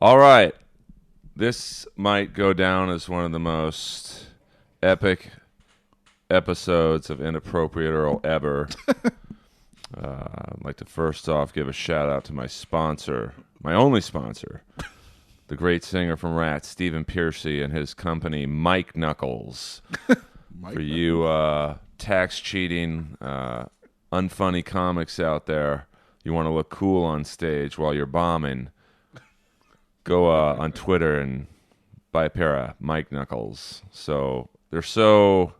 All right. This might go down as one of the most epic episodes of Inappropriate Earl ever. I'd like to first off give a shout out to my sponsor, my only sponsor, the great singer from Rat, Stephen Piercy, and his company, Mike Knuckles. For you tax cheating, unfunny comics out there, you want to look cool on stage while you're bombing, go on Twitter and buy a pair of Mike Knuckles. So they're so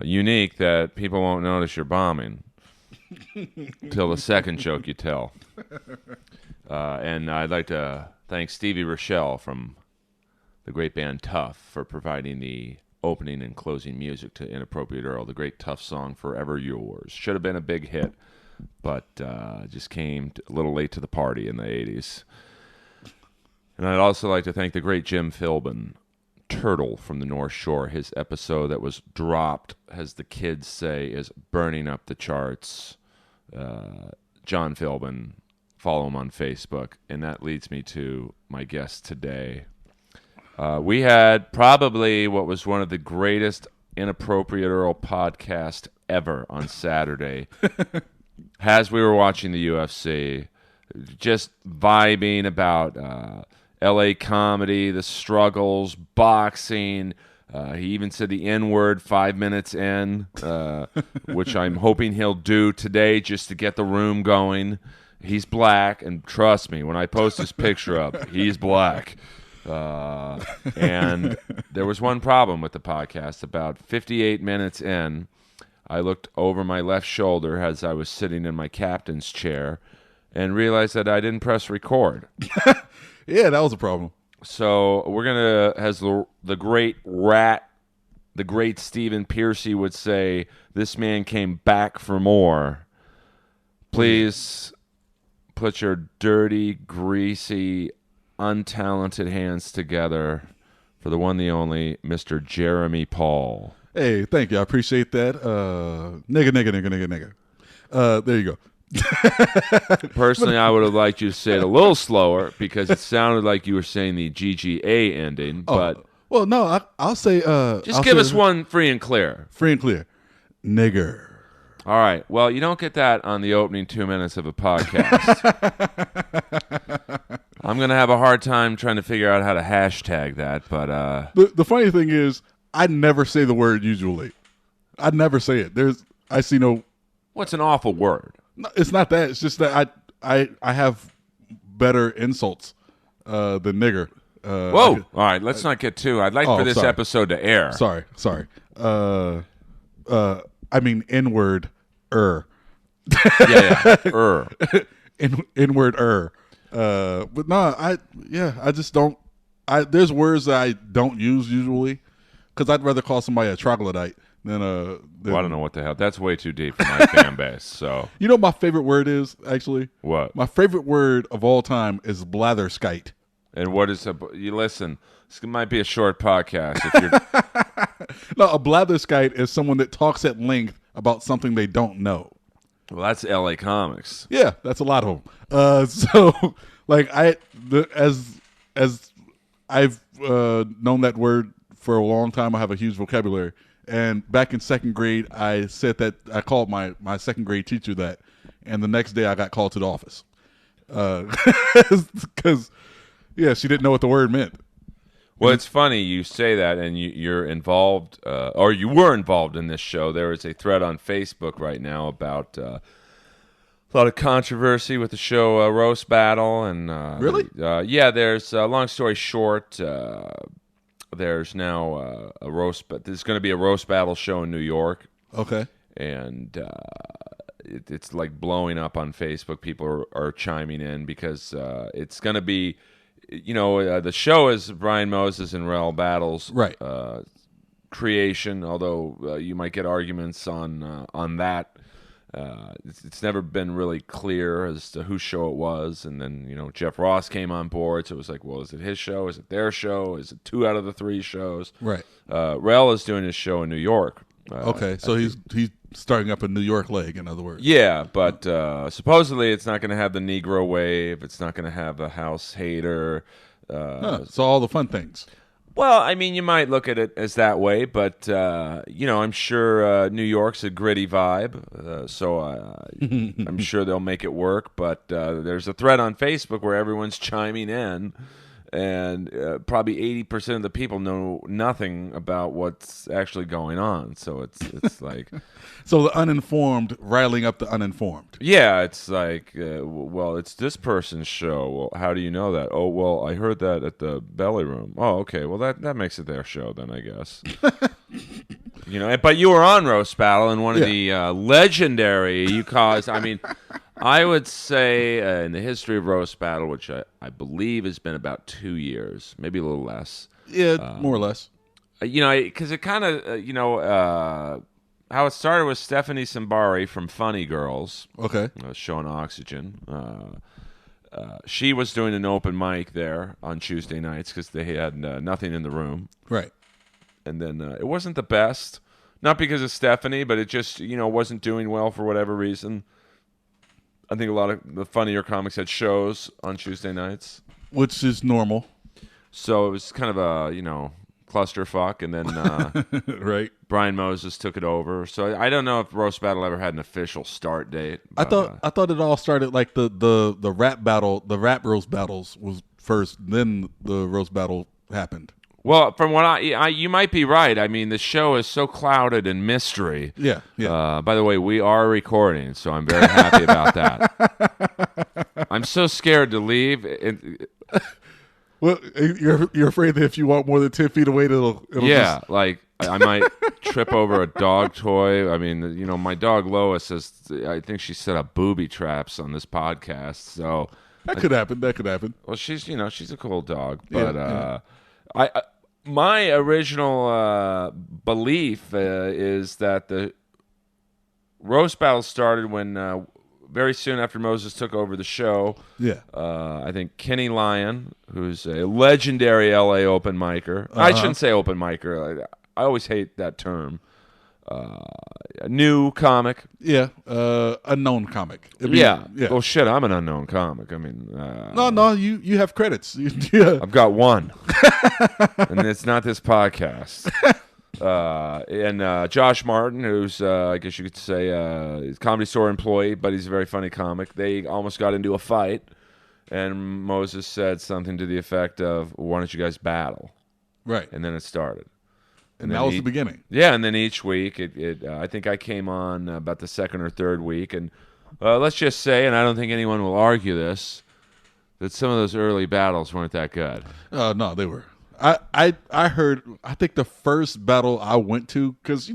unique that people won't notice you're bombing till the second joke you tell. And I'd like to thank Stevie Rochelle from the great band Tough for providing the opening and closing music to Inappropriate Earl, the great Tough song Forever Yours. Should have been a big hit, but just came a little late to the party in the 80s. And I'd also like to thank the great Jim Philbin, Turtle from the North Shore. His episode that was dropped, as the kids say, is burning up the charts. John Philbin, follow him on Facebook. And that leads me to my guest today. We had probably what was one of the greatest Inappropriate Earl podcasts ever on Saturday. As we were watching the UFC, just vibing about L.A. comedy, the struggles, boxing. He even said the N-word 5 minutes in, which I'm hoping he'll do today just to get the room going. He's black, and trust me, when I post his picture up, he's black. And there was one problem with the podcast. About 58 minutes in, I looked over my left shoulder as I was sitting in my captain's chair and realized that I didn't press record. Yeah, that was a problem. So we're going to, as the great Rat, the great Stephen Piercy would say, this man came back for more. Please put your dirty, greasy, untalented hands together for the one, the only, Mr. Jeremy Paul. Hey, thank you. I appreciate that. Nigga. There you go. Personally, I would have liked you to say it a little slower because it sounded like you were saying the GGA ending. But well, no, I'll say. Just give us one free and clear. Free and clear. Nigger. All right. Well, you don't get that on the opening 2 minutes of a podcast. I'm going to have a hard time trying to figure out how to hashtag that. But the funny thing is, I never say the word usually. I never say it. I see no. What's an awful word? No, it's not that. It's just that I have better insults than nigger. Whoa! All right, let's not get too. I'd like for this episode to air. Sorry. I mean N-word. Yeah. N-word. But no, I just don't. There's words that I don't use usually because I'd rather call somebody a troglodyte than well, I don't know what the hell. That's way too deep for my fan base. So you know what my favorite word is actually? What? My favorite word of all time is blatherskite. And what is you listen? This might be a short podcast. If you're No, a blatherskite is someone that talks at length about something they don't know. Well, that's L.A. comics. Yeah, that's a lot of them. So like as I've known that word for a long time, I have a huge vocabulary. And back in second grade, I said that I called my second grade teacher that, and the next day I got called to the office because she didn't know what the word meant. Well, it's funny you say that, and you're involved, or you were involved in this show. There is a thread on Facebook right now about a lot of controversy with the show Roast Battle, and really, there's long story short. There's now a roast, but there's going to be a roast battle show in New York. Okay, and it's like blowing up on Facebook. People are chiming in because it's going to be, the show is Brian Moses and Earl Battles, right? Creation. Although you might get arguments on that. It's never been really clear as to whose show it was, and then Jeff Ross came on board, so it was like, well, is it his show? Is it their show? Is it 2 out of the 3 shows? Right. Rel is doing his show in New York. Okay, so he's starting up a New York leg, in other words. Yeah, but supposedly it's not going to have the Negro wave. It's not going to have the House hater. So all the fun things. Well, I mean, you might look at it as that way, but I'm sure New York's a gritty vibe, so I'm sure they'll make it work. But there's a thread on Facebook where everyone's chiming in, and probably 80% of the people know nothing about what's actually going on. So it's like, So the uninformed riling up the uninformed. yeah, it's like, well, it's this person's show. Well, how do you know that? Oh, well, I heard that at the Belly Room. Oh, okay. Well, that makes it their show then, I guess. But you were on Roast Battle, and one of the legendary you caused. I mean, I would say in the history of Roast Battle, which I believe has been about 2 years, maybe a little less. Yeah, more or less. Because it kind of, how it started was Stephanie Simbari from Funny Girls. Okay. Show on Oxygen. She was doing an open mic there on Tuesday nights because they had nothing in the room. Right. And then it wasn't the best. Not because of Stephanie, but it just, wasn't doing well for whatever reason. I think a lot of the funnier comics had shows on Tuesday nights. Which is normal. So it was kind of a, clusterfuck. And then right. Brian Moses took it over. So I don't know if Roast Battle ever had an official start date. But, I thought it all started like the rap battle, the rap roast battles was first, then the roast battle happened. Well, from what you might be right. I mean, the show is so clouded in mystery. Yeah. By the way, we are recording, so I'm very happy about that. I'm so scared to leave. Well, you're afraid that if you walk more than 10 feet away, it'll yeah, just... like I might trip over a dog toy. I mean, my dog Lois says I think she set up booby traps on this podcast. So that could happen. Well, she's a cool dog, but my original belief is that the roast battle started when very soon after Moses took over the show. Yeah. I think Kenny Lyon, who's a legendary LA open micer. I shouldn't say open micer. I always hate that term. A new comic. Yeah. Unknown comic. Yeah. Well, shit, I'm an unknown comic. I mean... No, you have credits. Yeah. I've got one. And it's not this podcast. And Josh Martin, who's, I guess you could say, he's a Comedy Store employee, but he's a very funny comic. They almost got into a fight, and Moses said something to the effect of, why don't you guys battle? Right. And then it started. And that was the beginning. Yeah, and then each week, I think I came on about the second or third week, and let's just say, and I don't think anyone will argue this, that some of those early battles weren't that good. No, they were. I heard, I think the first battle I went to, because,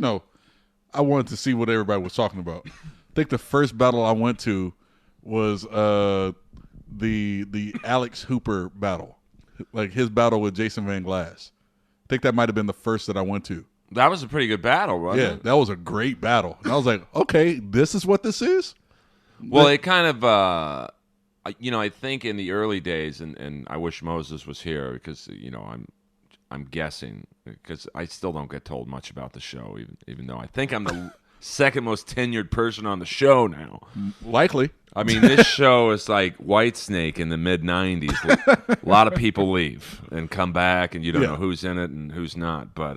I wanted to see what everybody was talking about. I think the first battle I went to was the Alex Hooper battle, like his battle with Jason Van Glass. I think that might have been the first that I went to. That was a pretty good battle, wasn't it? Yeah, that was a great battle. And I was like, okay, this is what this is? Well, it kind of, I think in the early days, and I wish Moses was here because, I'm guessing, because I still don't get told much about the show, even though I think I'm the second most tenured person on the show now. Likely. I mean, this show is like Whitesnake in the mid-'90s. A lot of people leave and come back, and you don't know who's in it and who's not. But,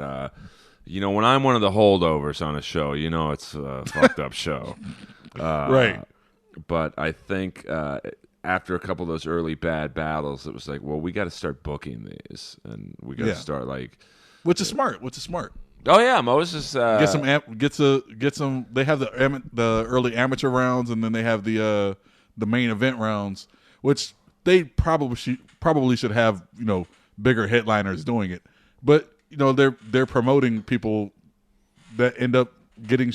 when I'm one of the holdovers on a show, it's a fucked up show. Right. But I think after a couple of those early bad battles, it was like, well, we got to start booking these, and we got to start like... Which is smart. Oh yeah, Moses get some. They have the early amateur rounds, and then they have the main event rounds, which they probably should have bigger headliners doing it. But they're promoting people that end up getting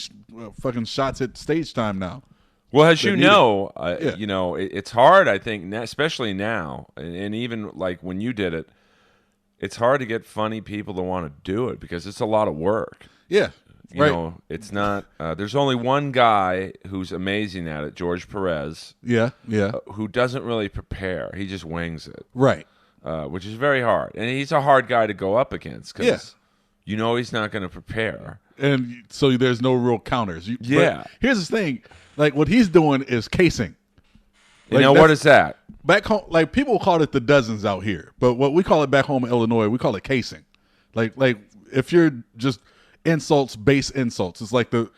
fucking shots at stage time now. Well, as it's hard. I think, especially now, and even like when you did it. It's hard to get funny people to want to do it because it's a lot of work. Yeah, It's not. There's only one guy who's amazing at it, George Perez. Yeah. Who doesn't really prepare. He just wings it. Right. Which is very hard, and he's a hard guy to go up against because he's not going to prepare. and so there's no real counters. Yeah. But here's the thing: like what he's doing is casing. You know what is that? Back home, like people call it the dozens out here, but what we call it back home in Illinois, we call it casing. Like if you're just insults, base insults, it's like the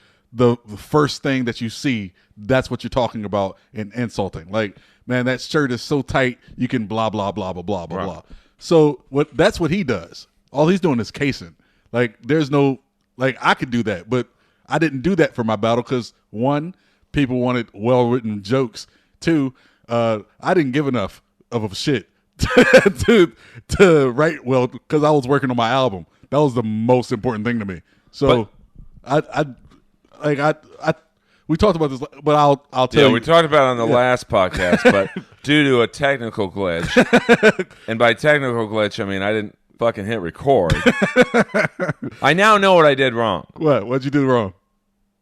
first thing that you see. That's what you're talking about in insulting. Like, man, that shirt is so tight, you can blah blah blah blah blah blah blah. So that's what he does. All he's doing is casing. Like, there's no, like, I could do that, but I didn't do that for my battle because, one, people wanted well-written jokes. Two, I didn't give enough of a shit to write well because I was working on my album. That was the most important thing to me. So, we talked about this, but I'll tell you. Yeah, we talked about it on the last podcast, but due to a technical glitch, and by technical glitch, I mean I didn't fucking hit record. I now know what I did wrong. What'd you do wrong?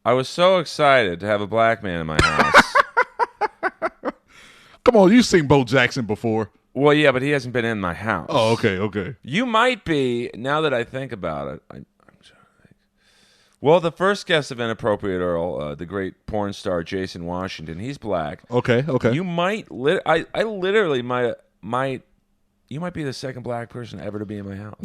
I was so excited to have a black man in my house. Come on, you've seen Bo Jackson before. Well, yeah, but he hasn't been in my house. Oh, okay. You might be, now that I think about it. I'm trying to think. Well, the first guest of Inappropriate Earl, the great porn star Jason Washington, he's black. Okay. You might, I literally might, you might be the second black person ever to be in my house.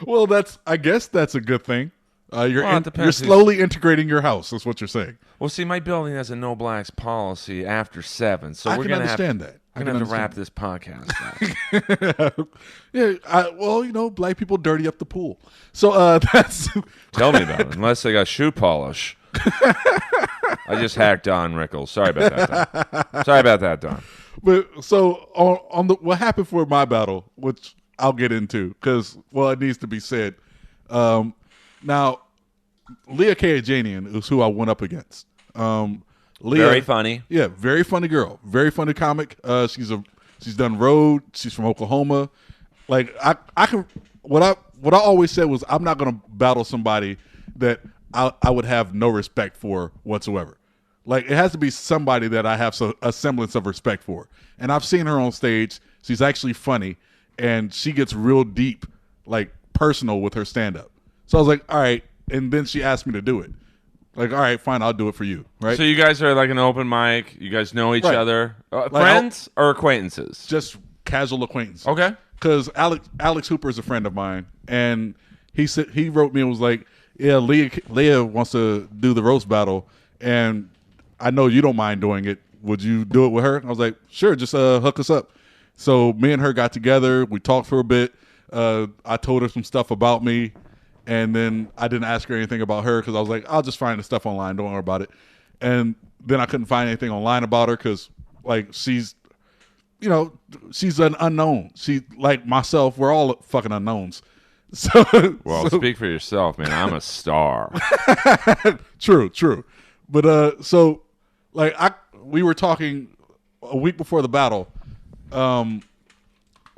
Well, I guess that's a good thing. You're depends slowly integrating your house. That's what you're saying. Well, see, my building has a no blacks policy after 7, so I we're can understand that. We're gonna have to wrap this podcast up. Yeah, black people dirty up the pool. So that's. Tell me about it. Unless they got shoe polish. I just hacked Don Rickles. Sorry about that, Don. But so on the what happened for my battle, which I'll get into because it needs to be said. Now, Leah Kajanian is who I went up against. Leah, very funny. Yeah, very funny girl. Very funny comic. She's done road. She's from Oklahoma. Like I can what I always said was I'm not going to battle somebody that I would have no respect for whatsoever. Like, it has to be somebody that I have a semblance of respect for. And I've seen her on stage. She's actually funny, and she gets real deep, like personal with her stand-up. So I was like, all right. And then she asked me to do it. Like, all right, fine, I'll do it for you. Right? So you guys are like an open mic. You guys know each other. Friends or acquaintances? Just casual acquaintances. Okay. Because Alex Hooper is a friend of mine, and he wrote me and was like, yeah, Leah wants to do the roast battle, and I know you don't mind doing it. Would you do it with her? I was like, sure, just hook us up. So me and her got together. We talked for a bit. I told her some stuff about me, and then I didn't ask her anything about her because I was like, I'll just find the stuff online. Don't worry about it. And then I couldn't find anything online about her because, like, she's an unknown. She, like myself, we're all fucking unknowns. So speak for yourself, man. I'm a star. True. But we were talking a week before the battle.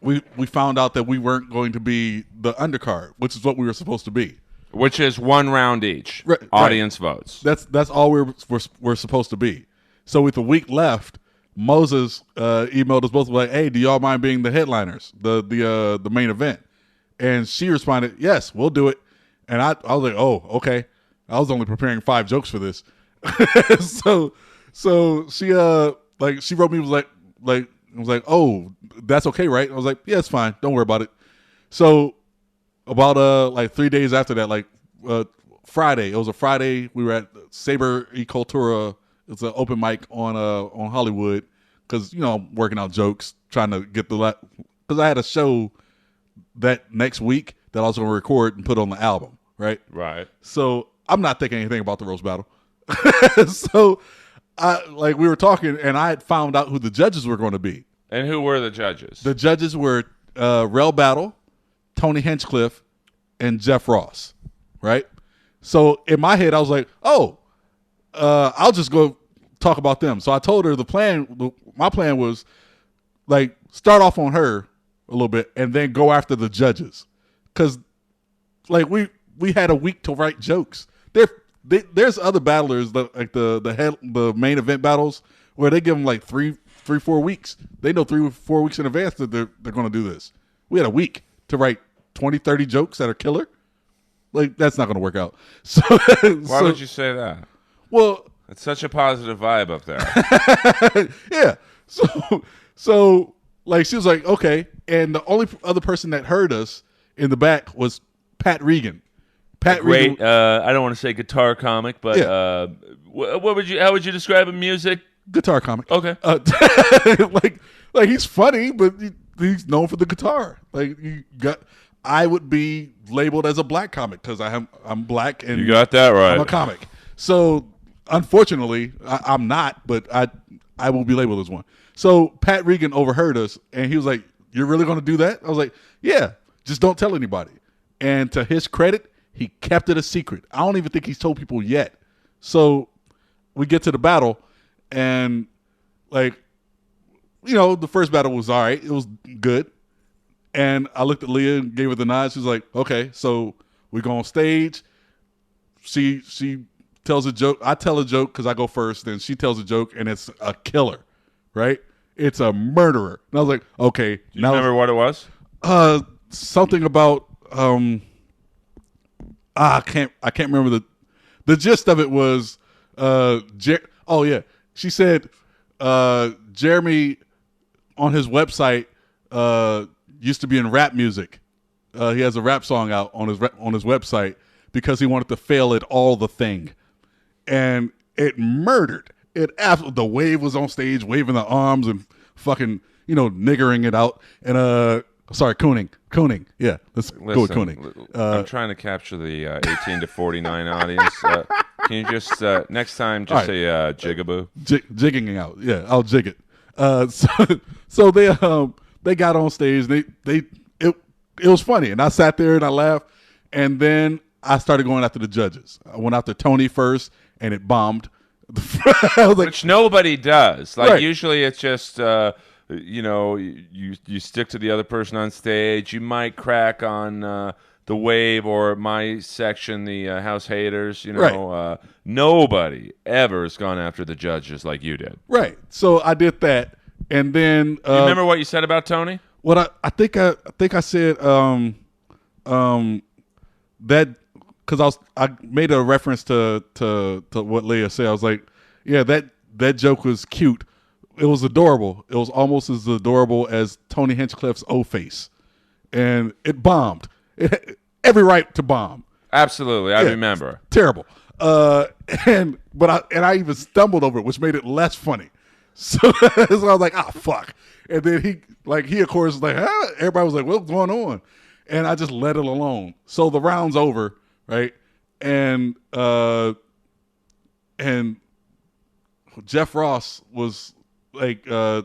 We found out that we weren't going to be the undercard, which is what we were supposed to be. Which is 1 round each. Audience votes. That's all we're supposed to be. So with a week left, Moses emailed us both like, "Hey, do y'all mind being the headliners, the main event?" And she responded, "Yes, we'll do it." And I was like, "Oh, okay." I was only preparing 5 jokes for this. so she she wrote me was like, "Oh, that's okay, right?" I was like, "Yeah, it's fine. Don't worry about it." So about 3 days after that, Friday, it was a Friday, we were at Saber E Cultura. It's an open mic on Hollywood because I'm working out jokes, trying to get because I had a show that next week that I was going to record and put on the album, right? Right. So I'm not thinking anything about the roast battle. So we were talking, and I had found out who the judges were going to be. And who were the judges? The judges were Rel Battle, Tony Hinchcliffe, and Jeff Ross, right? So in my head, I was like, oh, I'll just go talk about them. So I told her my plan was start off on her a little bit and then go after the judges. Because we had a week to write jokes. There's other battlers the main event battles where they give them 3-4 weeks. They know 3 or 4 weeks in advance that they're going to do this. We had a week to write 20-30 jokes that are killer. Like that's not going to work out. So Why would you say that? Well, it's such a positive vibe up there. yeah. So like she was like, okay, and the only other person that heard us in the back was Pat Regan. Great. I don't want to say guitar comic, but Yeah. How would you describe him? Music guitar comic. Okay. Like he's funny, but he's known for the guitar. I would be labeled as a black comic because I'm black and you got that right. I'm a comic. So unfortunately, I'm not, but I will be labeled as one. So Pat Regan overheard us, and he was like, "You're really going to do that?" I was like, "Yeah, just don't tell anybody." And to his credit, he kept it a secret. I don't even think he's told people yet. So we get to the battle, and the first battle was all right. It was good. And I looked at Leah and gave her the nod. She was like, okay, so we go on stage. She tells a joke. I tell a joke because I go first. Then she tells a joke, and it's a killer, right? It's a murderer. And I was like, okay. Do you remember what it was? Something about I can't remember the gist of it was she said Jeremy on his website used to be in rap music. He has a rap song out on his website because he wanted to fail at all the thing, and it murdered it. After the wave was on stage waving the arms and fucking niggering it out, and cooning. Yeah, let's go with cooning. I'm trying to capture the 18 to 49 audience. Can you just next time just say jigaboo? Jigging out. Yeah, I'll jig it. So they got on stage. It was funny, and I sat there and I laughed, and then I started going after the judges. I went after Tony first, and it bombed. I was like, which nobody does. Like right. Usually, it's just you stick to the other person on stage. You might crack on the wave or my section, the house haters. Right. Nobody ever has gone after the judges like you did. Right. So I did that, and then you remember what you said about Tony? What I think I said that because I made a reference to what Leah said. I was like, yeah, that joke was cute. It was adorable. It was almost as adorable as Tony Hinchcliffe's O face, and it bombed. It had every right to bomb. Absolutely, I remember. Terrible. And I even stumbled over it, which made it less funny. So I was like, fuck. And then he of course was like, everybody was like, what's going on? And I just let it alone. So the round's over, right? And Jeff Ross was on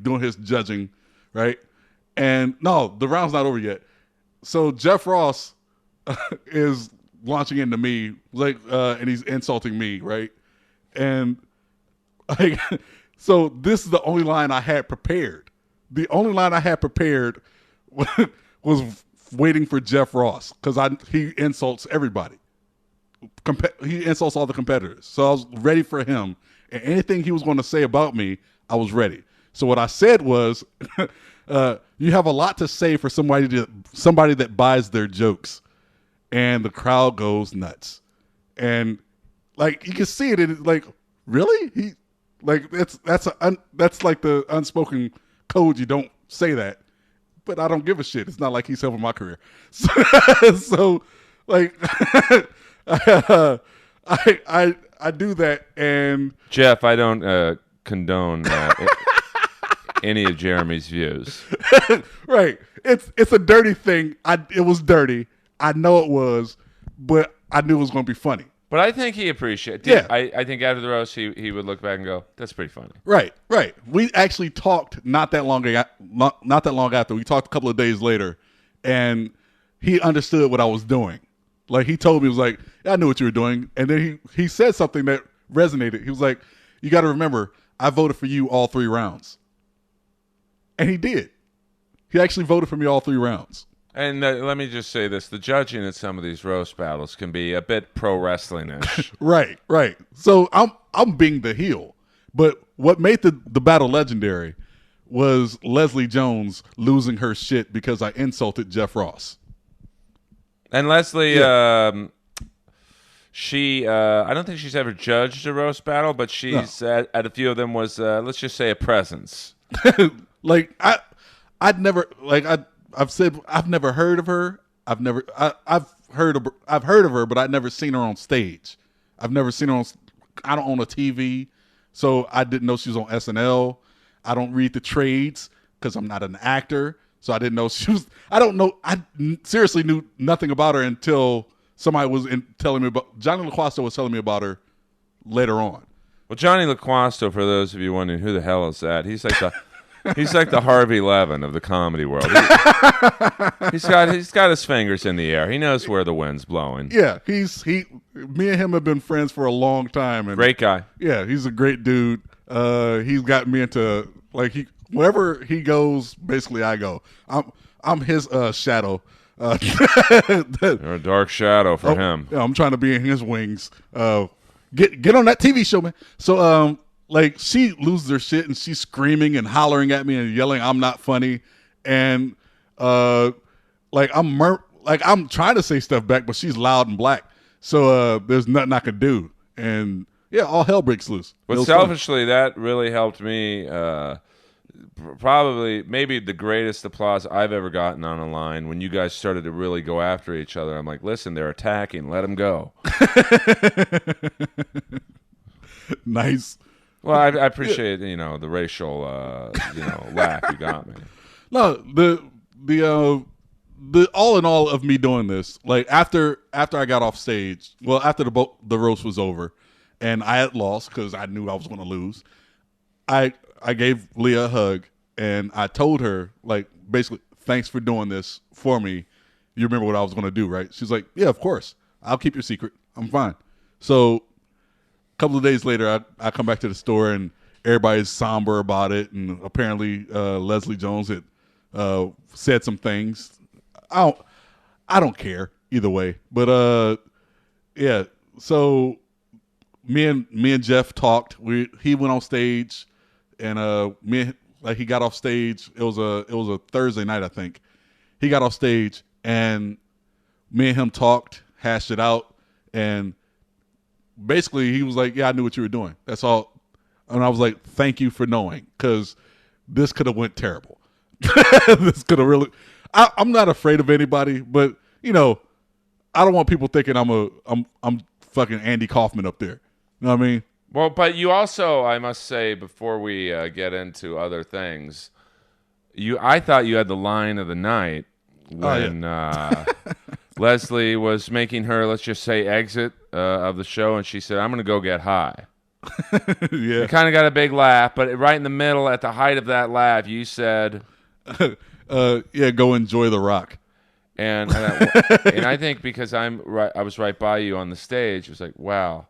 doing his judging, right? And no, the round's not over yet. So Jeff Ross is launching into me, and he's insulting me, right? And so this is the only line I had prepared. The only line I had prepared was waiting for Jeff Ross because he insults everybody. He insults all the competitors. So I was ready for him, and anything he was going to say about me, I was ready. So what I said was, you have a lot to say for somebody that buys their jokes. And the crowd goes nuts. And you can see it in really? That's like the unspoken code. You don't say that. But I don't give a shit. It's not like he's helping my career. So I do that, and Jeff, I don't condone any of Jeremy's views. Right. It's a dirty thing. It was dirty. I know it was, but I knew it was going to be funny. But I think he appreciated it. Yeah. I think after the roast, he would look back and go, that's pretty funny. Right. We actually talked not that long after. We talked a couple of days later, and he understood what I was doing. He told me, he was like, I knew what you were doing. And then he said something that resonated. He was like, you got to remember, I voted for you all 3 rounds. And he did. He actually voted for me all 3 rounds. And let me just say this. The judging at some of these roast battles can be a bit pro wrestling-ish. Right. So I'm being the heel. But what made the battle legendary was Leslie Jones losing her shit because I insulted Jeff Ross. And Leslie, Yeah. she, I don't think she's ever judged a roast battle, but she's at a few of them was, let's just say, a presence. Like I've said I've never heard of her. I've heard of her, but I've never seen her on stage. I've never seen her on. I don't own a TV, so I didn't know she was on SNL. I don't read the trades because I'm not an actor, so I didn't know she was. I don't know. Seriously knew nothing about her until somebody was telling me about. Johnny LaQuasto was telling me about her later on. Well, Johnny LaQuasto, for those of you wondering who the hell is that, he's like the Harvey Levin of the comedy world. He's got his fingers in the air. He knows where the wind's blowing. Yeah, me and him have been friends for a long time. And Great guy. Yeah, he's a great dude. He's got me into wherever he goes, basically I go. I'm his shadow. You're a dark shadow for him. Yeah, I'm trying to be in his wings. Get on that TV show, man. So she loses her shit and she's screaming and hollering at me and yelling I'm not funny, and I'm trying to say stuff back, but she's loud and black. So there's nothing I could do, and yeah, all hell breaks loose. But selfishly, that really helped me. Probably, maybe the greatest applause I've ever gotten on a line when you guys started to really go after each other. I'm like, listen, they're attacking. Let them go. Nice. Well, I appreciate the racial laugh you got me. No, the all in all of me doing this, like after I got off stage, well, after the roast was over, and I had lost because I knew I was going to lose. I gave Leah a hug and I told her, like, basically, thanks for doing this for me. You remember what I was going to do, right? She's like, yeah, of course. I'll keep your secret. I'm fine. So a couple of days later, I come back to the store and everybody's somber about it. And apparently Leslie Jones had said some things. I don't care either way. But yeah, so me and Jeff talked. He went on stage. And he got off stage. It was a Thursday night, I think. He got off stage, and me and him talked, hashed it out, and basically he was like, "Yeah, I knew what you were doing. That's all." And I was like, "Thank you for knowing, because this could have went terrible. This could have really." I'm not afraid of anybody, but I don't want people thinking I'm fucking Andy Kaufman up there. You know what I mean? Well, but you also, I must say, before we get into other things, I thought you had the line of the night when Leslie was making her, let's just say, exit of the show, and she said, "I'm going to go get high." Yeah. You kind of got a big laugh, but right in the middle, at the height of that laugh, you said, "Yeah, go enjoy the rock." And I think because I was right by you on the stage, it was like, wow.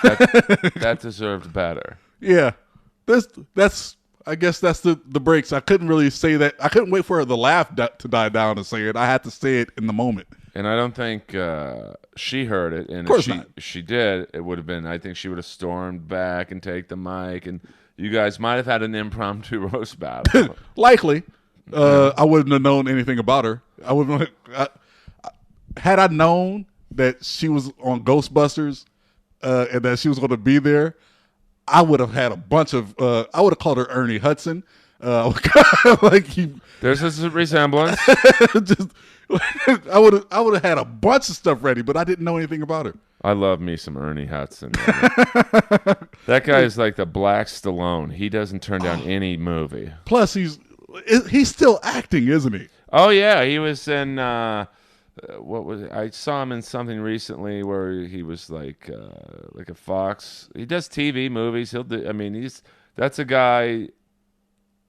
That deserved better. Yeah, that's. I guess that's the breaks. I couldn't really say that. I couldn't wait for the laugh to die down and say it. I had to say it in the moment. And I don't think she heard it. And if she did, it would have been. I think she would have stormed back and take the mic, and you guys might have had an impromptu roast battle. Likely, I wouldn't have known anything about her. I wouldn't. Had I known that she was on Ghostbusters. And that she was going to be there, I would have had a bunch of. I would have called her Ernie Hudson. There's a resemblance. I would have had a bunch of stuff ready, but I didn't know anything about her. I love me some Ernie Hudson. That guy is like the Black Stallone. He doesn't turn down any movie. Plus, he's still acting, isn't he? Oh yeah, he was in. What was it? I saw him in something recently where he was like a Fox. He does TV movies. He'll do. I mean, that's a guy.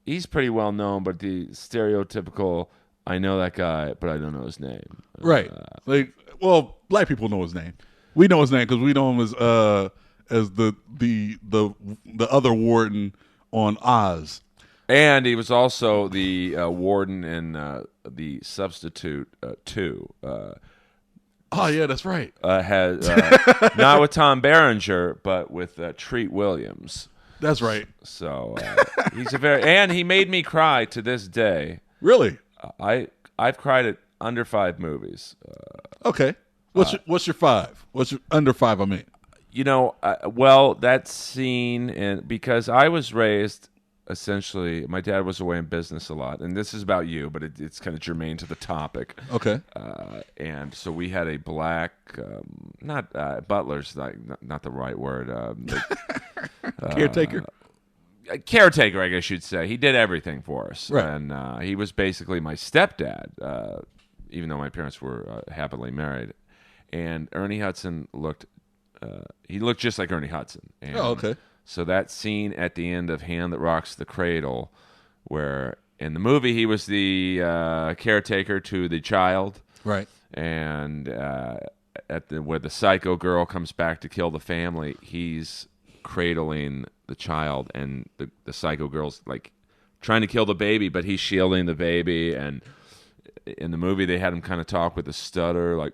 He's pretty well known, but the stereotypical. I know that guy, but I don't know his name. Right. Black people know his name. We know his name because we know him as the other warden on Oz. And he was also the warden in the Substitute 2. Oh yeah, that's right. Has not with Tom Berenger, but with Treat Williams. That's right. So he's and he made me cry to this day. Really? I've cried at under 5 movies. Okay. What's your 5? What's your under 5? I mean, that scene, and because I was raised, essentially, my dad was away in business a lot, and this is about you, but it's kind of germane to the topic. Okay. And so we had a black, not butler's, not the right word. Caretaker. Caretaker, I guess you'd say. He did everything for us, Right. and he was basically my stepdad, even though my parents were happily married. And Ernie Hudson looked just like Ernie Hudson. And Okay. so that scene at the end of Hand That Rocks the Cradle, where in the movie he was the caretaker to the child, Right. and where the psycho girl comes back to kill the family, he's cradling the child, and the psycho girl's like trying to kill the baby, but he's shielding the baby. And in the movie, they had him kind of talk with a stutter, like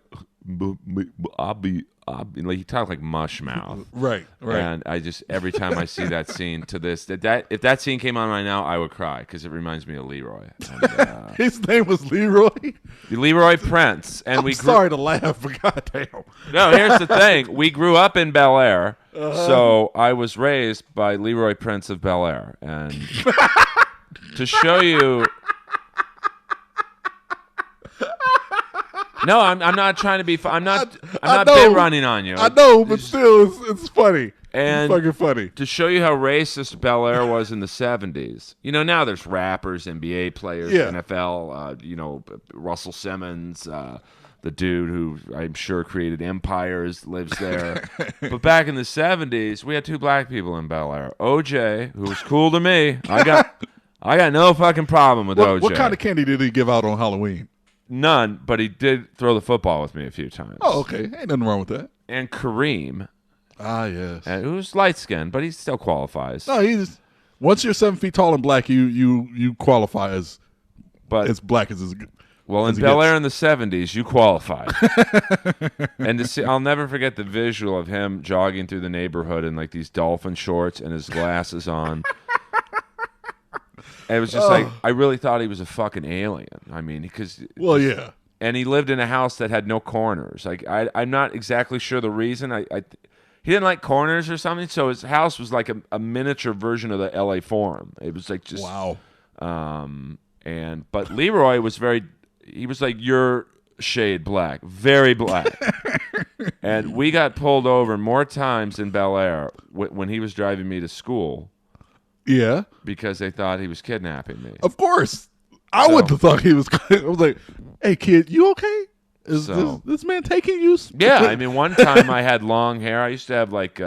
I'll be like he talked like mush mouth. Right. And I just every time I see that scene to this that if that scene came on right now, I would cry because it reminds me of Leroy. And, his name was Leroy. Leroy Prince, and I'm sorry to laugh, but goddamn. No, here's the thing: we grew up in Bel Air, so I was raised by Leroy Prince of Bel Air, and to show you. No, I'm not trying to be. I'm not bit running on you. I know, but still, it's funny. And it's fucking funny. To show you how racist Bel Air was in the 70s. Now there's rappers, NBA players, NFL. Russell Simmons, the dude who I'm sure created empires, lives there. But back in the 70s, we had 2 black people in Bel Air. OJ, who was cool to me. I got no fucking problem with OJ. What kind of candy did he give out on Halloween? None, but he did throw the football with me a few times. Oh, okay. Ain't nothing wrong with that. And Kareem. Ah, yes. Who's light-skinned, but he still qualifies. No, once you're 7 feet tall and black, you qualify as black as his. Well, in Bel Air in the 70s, you qualified. And to see, I'll never forget the visual of him jogging through the neighborhood in like these dolphin shorts and his glasses on. And it was just like, I really thought he was a fucking alien. I mean, because... Well, yeah. And he lived in a house that had no corners. Like I'm not exactly sure the reason. He didn't like corners or something, so his house was like a miniature version of the LA Forum. It was like just... Wow. But Leroy was he was like your shade black, very black. And we got pulled over more times in Bel Air when he was driving me to school. Yeah. Because they thought he was kidnapping me. Of course. I would have thought he was. I was like, hey, kid, you okay? Is this man taking you? Yeah. I mean, one time I had long hair. I used to have like,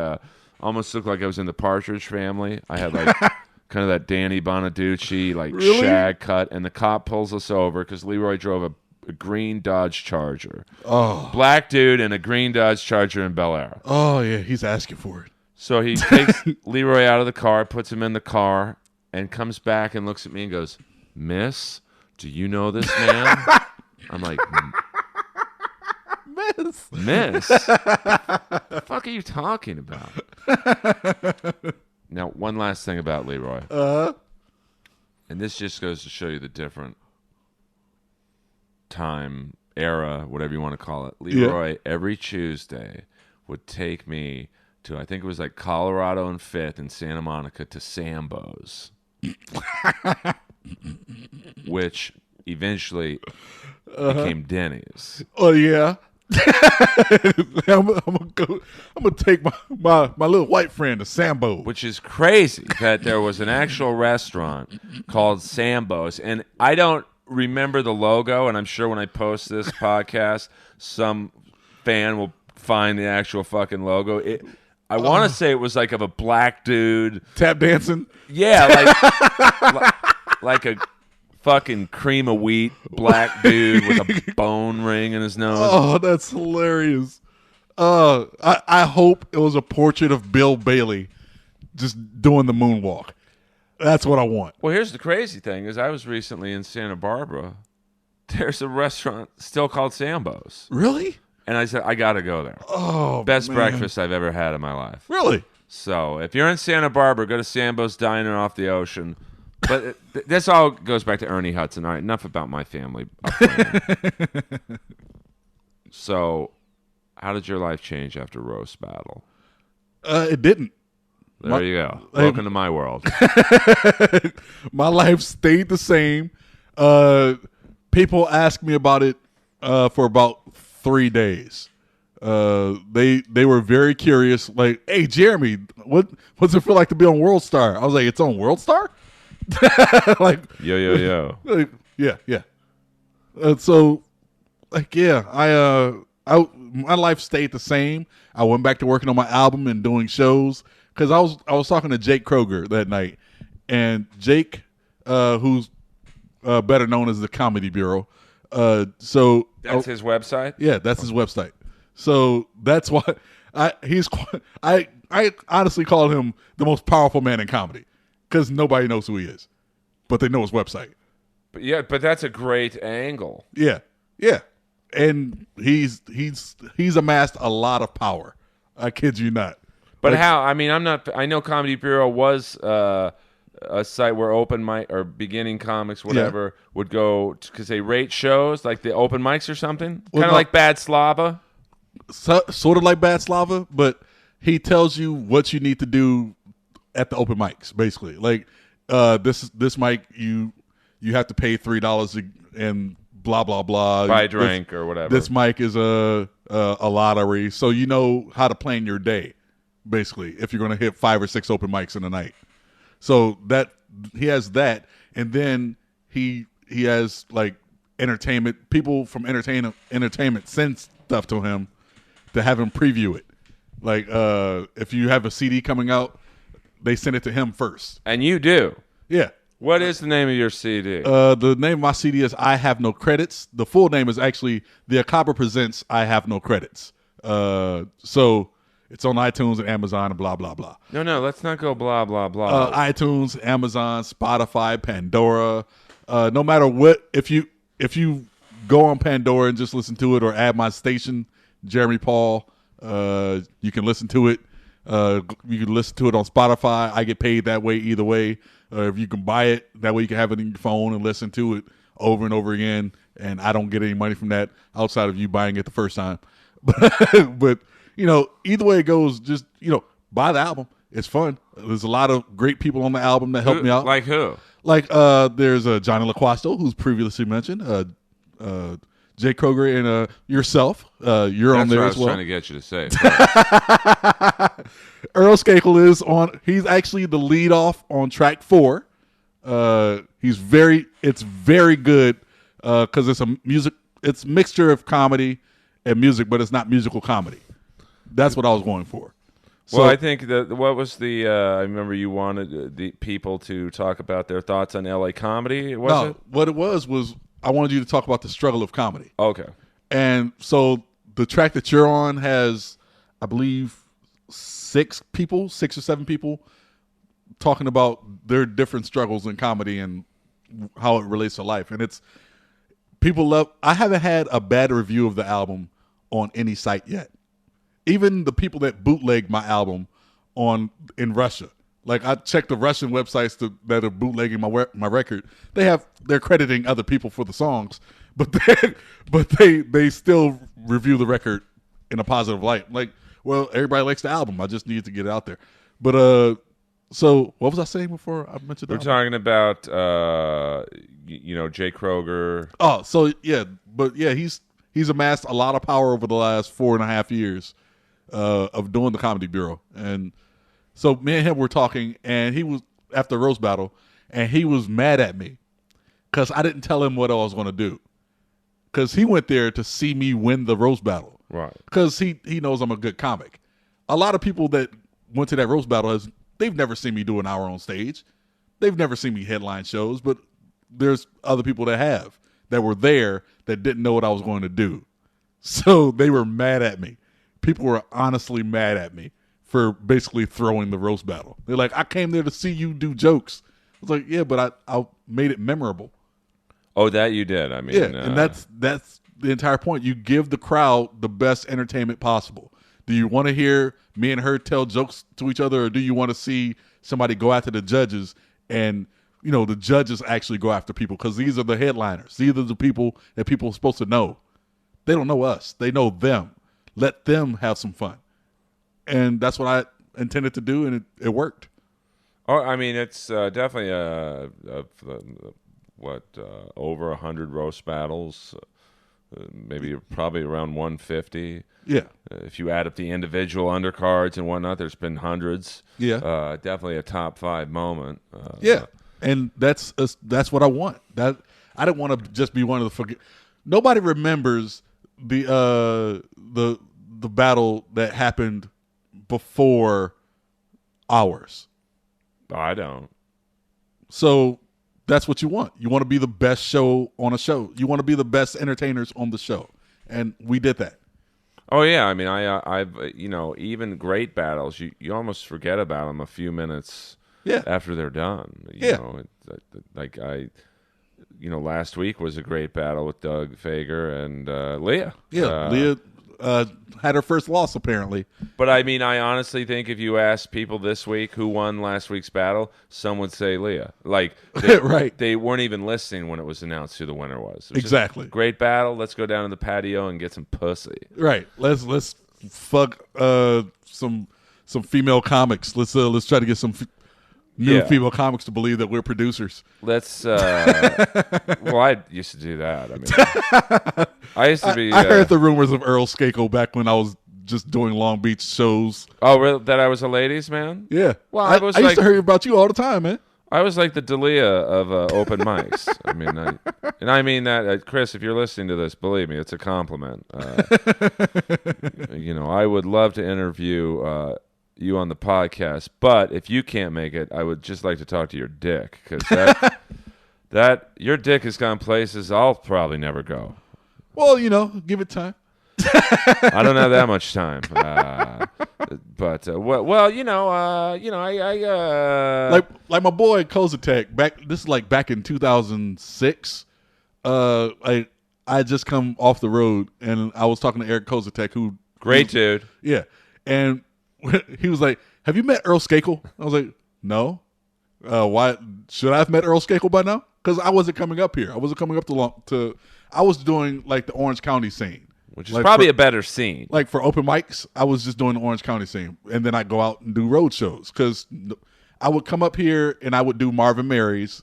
almost looked like I was in the Partridge Family. I had like kind of that Danny Bonaducci, like shag cut. And the cop pulls us over because Leroy drove a green Dodge Charger. Oh. Black dude in a green Dodge Charger in Bel Air. Oh, yeah. He's asking for it. So he takes Leroy out of the car, puts him in the car, and comes back and looks at me and goes, "Miss, do you know this man?" I'm like, Miss? What the fuck are you talking about? Now, one last thing about Leroy. And this just goes to show you the different time, era, whatever you want to call it. Leroy, every Tuesday, would take me to, I think it was like Colorado and 5th in Santa Monica, to Sambo's, which eventually became Denny's. Oh yeah. I'm gonna take my little white friend to Sambo, Which is crazy that there was an actual restaurant called Sambo's, and I don't remember the logo, and I'm sure when I post this podcast, some fan will find the actual fucking logo. I want to say it was like of a black dude tap dancing. Yeah, like a fucking cream of wheat black dude with a bone ring in his nose. Oh, that's hilarious. I hope it was a portrait of Bill Bailey just doing the moonwalk. That's what I want. Well, here's the crazy thing: is I was recently in Santa Barbara. There's a restaurant still called Sambo's. Really? And I said, I got to go there. Oh, Best man. breakfast I've ever had in my life. Really? So if you're in Santa Barbara, go to Sambo's Diner off the ocean. But this all goes back to Ernie Hudson. All right, enough about my family upbringing. So, how did your life change after roast battle? It didn't. There you go. Welcome to my world. My life stayed the same. People asked me about it for about 3 days. They were very curious. Like, hey, Jeremy, what's it feel like to be on World Star? I was like, it's on World Star? Like, yo. like, yeah. So, like, yeah, I my life stayed the same. I went back to working on my album and doing shows because I was talking to Jake Kroger that night, and Jake, who's better known as the Comedy Bureau. So that's his website. Yeah, that's his website. So that's why I honestly call him the most powerful man in comedy because nobody knows who he is, but they know his website. But that's a great angle. Yeah, and he's amassed a lot of power. I kid you not. But like, how? I mean, I know Comedy Bureau was a site where open mic or beginning comics, whatever, would go because they rate shows like the open mics or something, kind of like Bad Slava. Sort of like Bad Slava, but he tells you what you need to do at the open mics. Basically, like this mic you have to pay $3 and blah blah blah. Buy a drink or whatever. This mic is a lottery, so you know how to plan your day. Basically, if you're going to hit 5 or 6 open mics in a night, so that he has that, and then he has like entertainment people from entertainment send stuff to him to have him preview it. Like if you have a CD coming out, they send it to him first. And you do? Yeah. What is the name of your CD? The name of my CD is I Have No Credits. The full name is actually The Akabra Presents I Have No Credits. So it's on iTunes and Amazon and blah, blah, blah. No, let's not go blah, blah, blah. iTunes, Amazon, Spotify, Pandora. No matter what, if you go on Pandora and just listen to it or add my station, Jeremy Paul, you can listen to it. You can listen to it on Spotify. I get paid that way either way. If you can buy it, that way you can have it in your phone and listen to it over and over again. And I don't get any money from that outside of you buying it the first time. But you know, either way it goes, just, you know, buy the album. It's fun. There's a lot of great people on the album that help me out. Like who? Like there's Johnny LaQuasto, who's previously mentioned. Jay Kroger and yourself. You're on there as well. That's what I was trying to get you to say. Earl Skakel is on. He's actually the lead off on track 4. It's very good because it's it's a mixture of comedy and music, but it's not musical comedy. That's what I was going for. Well, I think what was the? I remember you wanted the people to talk about their thoughts on LA comedy. What it was I wanted you to talk about the struggle of comedy. Okay. And so the track that you're on has, I believe, 6 or 7 people talking about their different struggles in comedy and how it relates to life. And it's people love. I haven't had a bad review of the album on any site yet. Even the people that bootleg my album in Russia. Like, I checked the Russian websites that are bootlegging my record. They're crediting other people for the songs, but they still review the record in a positive light. Like, well, everybody likes the album. I just needed to get it out there. But so what was I saying before I mentioned that? We're talking about Jay Kroger. Oh, so yeah, but yeah, he's amassed a lot of power over the last 4.5 years of doing the Comedy Bureau. And so me and him were talking, and he was after the roast battle, and he was mad at me because I didn't tell him what I was going to do. Because he went there to see me win the roast battle. Right. Because he knows I'm a good comic. A lot of people that went to that roast battle, they've never seen me do an hour on stage. They've never seen me headline shows, but there's other people that were there that didn't know what I was going to do. So they were mad at me. People were honestly mad at me for basically throwing the roast battle. They're like, I came there to see you do jokes. I was like, yeah, but I made it memorable. Oh, that you did. I mean, yeah, and that's the entire point. You give the crowd the best entertainment possible. Do you want to hear me and her tell jokes to each other, or do you want to see somebody go after the judges and the judges actually go after people because these are the headliners. These are the people that people are supposed to know. They don't know us. They know them. Let them have some fun. And that's what I intended to do, and it worked. Oh, I mean, it's definitely over 100 roast battles, maybe probably around 150. Yeah. If you add up the individual undercards and whatnot, there's been hundreds. Yeah. Definitely a top 5 moment. Yeah. And that's what I want. That I didn't want to just be one of the Nobody remembers the battle that happened before ours. I don't. So that's what you want. You want to be the best show on a show. You want to be the best entertainers on the show, and we did that. Oh yeah, I mean, I've even great battles, you almost forget about them a few minutes after they're done. You know, like last week was a great battle with Doug Fager and Leah. Yeah, Leah had her first loss apparently. But I mean, I honestly think if you ask people this week who won last week's battle, some would say Leah. Like, right? They weren't even listening when it was announced who the winner was. Exactly. Great battle. Let's go down to the patio and get some pussy. Right. Let's fuck some female comics. Let's try to get some new female comics to believe that we're producers. Let's. Well, I used to do that. I mean, I used to be. I heard the rumors of Earl Skakel back when I was just doing Long Beach shows. Oh, really? That I was a ladies' man? Yeah. Well, I used to hear about you all the time, man. I was like the Dalia of open mics. I mean, and I mean that, Chris. If you're listening to this, believe me, it's a compliment. I would love to interview you on the podcast, but if you can't make it, I would just like to talk to your dick, because that your dick has gone places I'll probably never go. Well, give it time. I don't have that much time, but like my boy Kozatek this is like back in 2006. I just come off the road and I was talking to Eric Kozatek, who great dude, yeah, and he was like, "Have you met Earl Skakel?" I was like, "No." Why should I have met Earl Skakel by now? Because I wasn't coming up here. I wasn't coming up to. I was doing like the Orange County scene, which is probably a better scene. Like for open mics, I was just doing the Orange County scene, and then I go out and do road shows because I would come up here and I would do Marvin Mary's.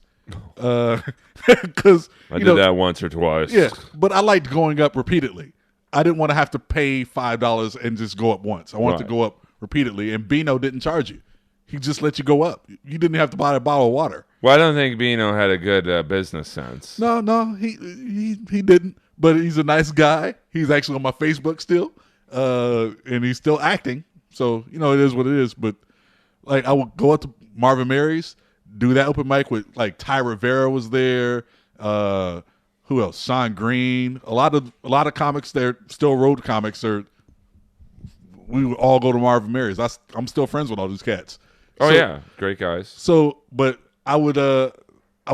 Because I did that once or twice. Yeah, but I liked going up repeatedly. I didn't want to have to pay $5 and just go up once. I wanted to go up repeatedly, and Bino didn't charge you. He just let you go up. You didn't have to buy a bottle of water. Well, I don't think Bino had a good business sense. No, he didn't. But he's a nice guy. He's actually on my Facebook still, and he's still acting. So it is what it is. But like, I would go up to Marvin Mary's, do that open mic with like Ty Rivera was there. Who else? Sean Green. A lot of comics there, still road comics. We would all go to Marvin Mary's. I'm still friends with all these cats. Oh yeah, great guys. So, but I would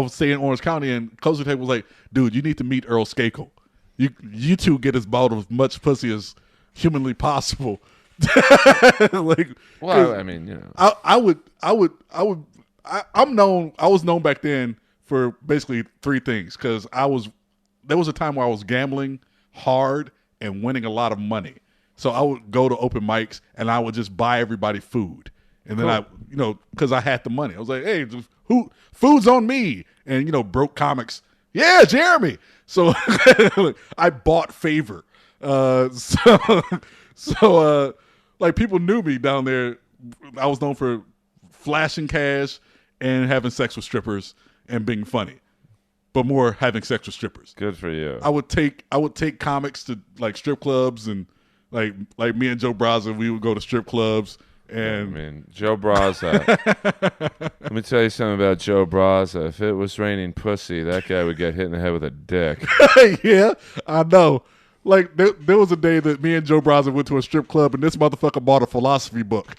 stay in Orange County, and Kozatek was like, "Dude, you need to meet Earl Skakel. You two get as bald of as much pussy as humanly possible." Like, well, I mean, I was known back then for basically 3 things, because there was a time where I was gambling hard and winning a lot of money. So I would go to open mics and I would just buy everybody food. And then because I had the money, I was like, "Hey, food's on me." And broke comics, yeah, Jeremy. So I bought favor. So like, people knew me down there. I was known for flashing cash and having sex with strippers and being funny, but more having sex with strippers. Good for you. I would take comics to like strip clubs, and like me and Joe Braza, we would go to strip clubs. And I mean, Joe Braza. Let me tell you something about Joe Braza. If it was raining pussy, that guy would get hit in the head with a dick. Yeah, I know. Like, there was a day that me and Joe Braza went to a strip club, and this motherfucker bought a philosophy book.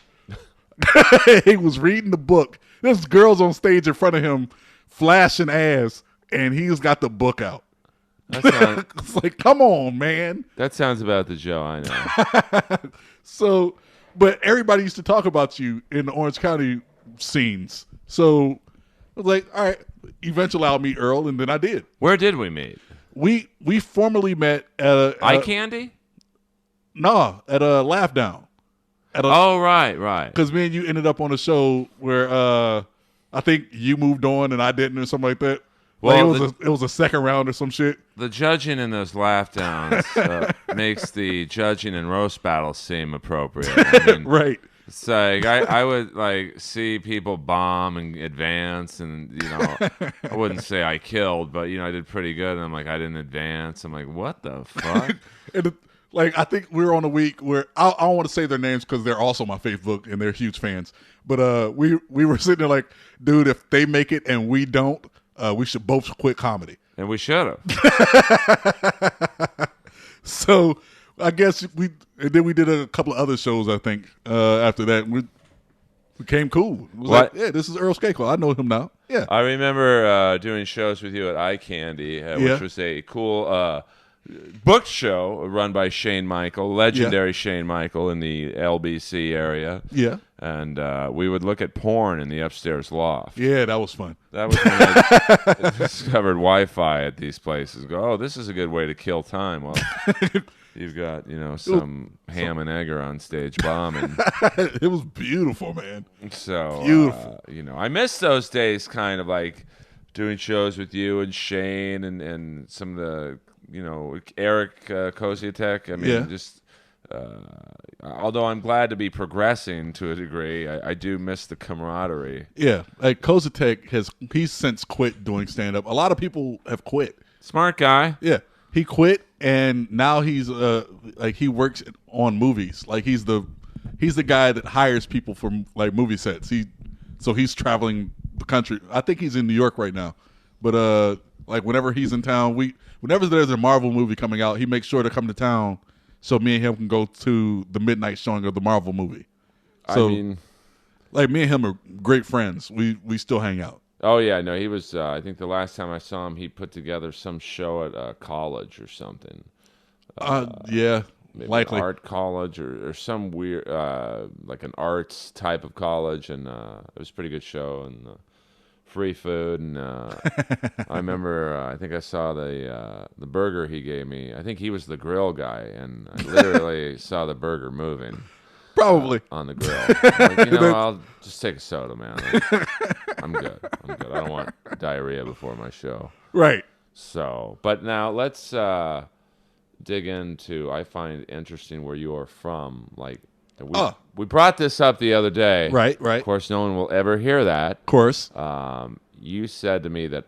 He was reading the book. There's girls on stage in front of him flashing ass, and he's got the book out. It's like, come on, man. That sounds about the Joe I know. So, but everybody used to talk about you in the Orange County scenes. So I was like, all right, eventually I'll meet Earl, and then I did. Where did we meet? We formally met at Eye Candy? at a Laugh Down. Right. Because me and you ended up on a show where I think you moved on and I didn't, or something like that. Well, it was a second round or some shit. The judging in those laugh downs makes the judging in roast battles seem appropriate. I mean, Right. it's like I would like see people bomb and advance, and I wouldn't say I killed, but I did pretty good. And I'm like, I didn't advance. I'm like, what the fuck? And I think we were on a week where I don't want to say their names because they're also my Facebook and they're huge fans. But we were sitting there like, dude, if they make it and we don't, we should both quit comedy. And we should have. So I guess we did a couple of other shows. I think after that we became cool. It was like, yeah, this is Earl Skakel. I know him now. Yeah, I remember doing shows with you at Eye Candy, which was a cool booked show run by Shane Michael, legendary Shane Michael in the LBC area. Yeah. And we would look at porn in the upstairs loft. Yeah, that was fun. That was when I discovered Wi-Fi at these places. Go, oh, this is a good way to kill time. Well, you've got, some ham and egger on stage bombing. It was beautiful, man. So, beautiful. I miss those days, kind of like doing shows with you and Shane and some of the, Eric Koziatek. I mean, just although I'm glad to be progressing to a degree, I do miss the camaraderie. Yeah, like Koziatek he's since quit doing stand-up. A lot of people have quit. Smart guy. Yeah, he quit, and now he's he works on movies. Like he's the guy that hires people for like movie sets. He's traveling the country. I think he's in New York right now, but like whenever he's in town, whenever there's a Marvel movie coming out, he makes sure to come to town so me and him can go to the midnight showing of the Marvel movie. So, like me and him are great friends. We still hang out. Oh yeah, no, he was. I think the last time I saw him, he put together some show at a college or something. Yeah, maybe likely art college or some weird like an arts type of college, and it was a pretty good show and free food. And I remember, I think I saw the burger he gave me. I think he was the grill guy, and I literally saw the burger moving. Probably on the grill. Like, I'll just take a soda, man. I'm good. I don't want diarrhea before my show. Right. So, but now let's dig into. I find interesting where you are from. Like we brought this up the other day. Right. Of course, no one will ever hear that. Of course. You said to me that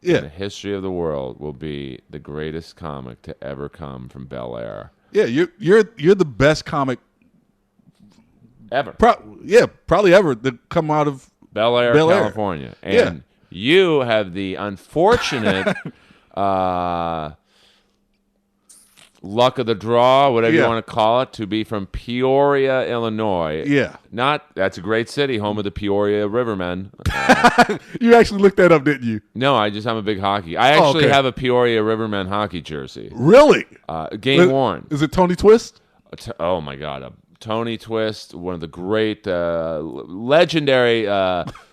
in the history of the world, will be the greatest comic to ever come from Bel Air. Yeah, you're the best comic ever. Probably ever to come out of Bel Air, California. And you have the unfortunate luck of the draw, whatever you want to call it, to be from Peoria, Illinois. Yeah. That's a great city, home of the Peoria Rivermen. You actually looked that up, didn't you? No, I'm a big hockey. I actually have a Peoria Rivermen hockey jersey. Really? Game worn. Is it Tony Twist? Oh my God. Tony Twist, one of the great, legendary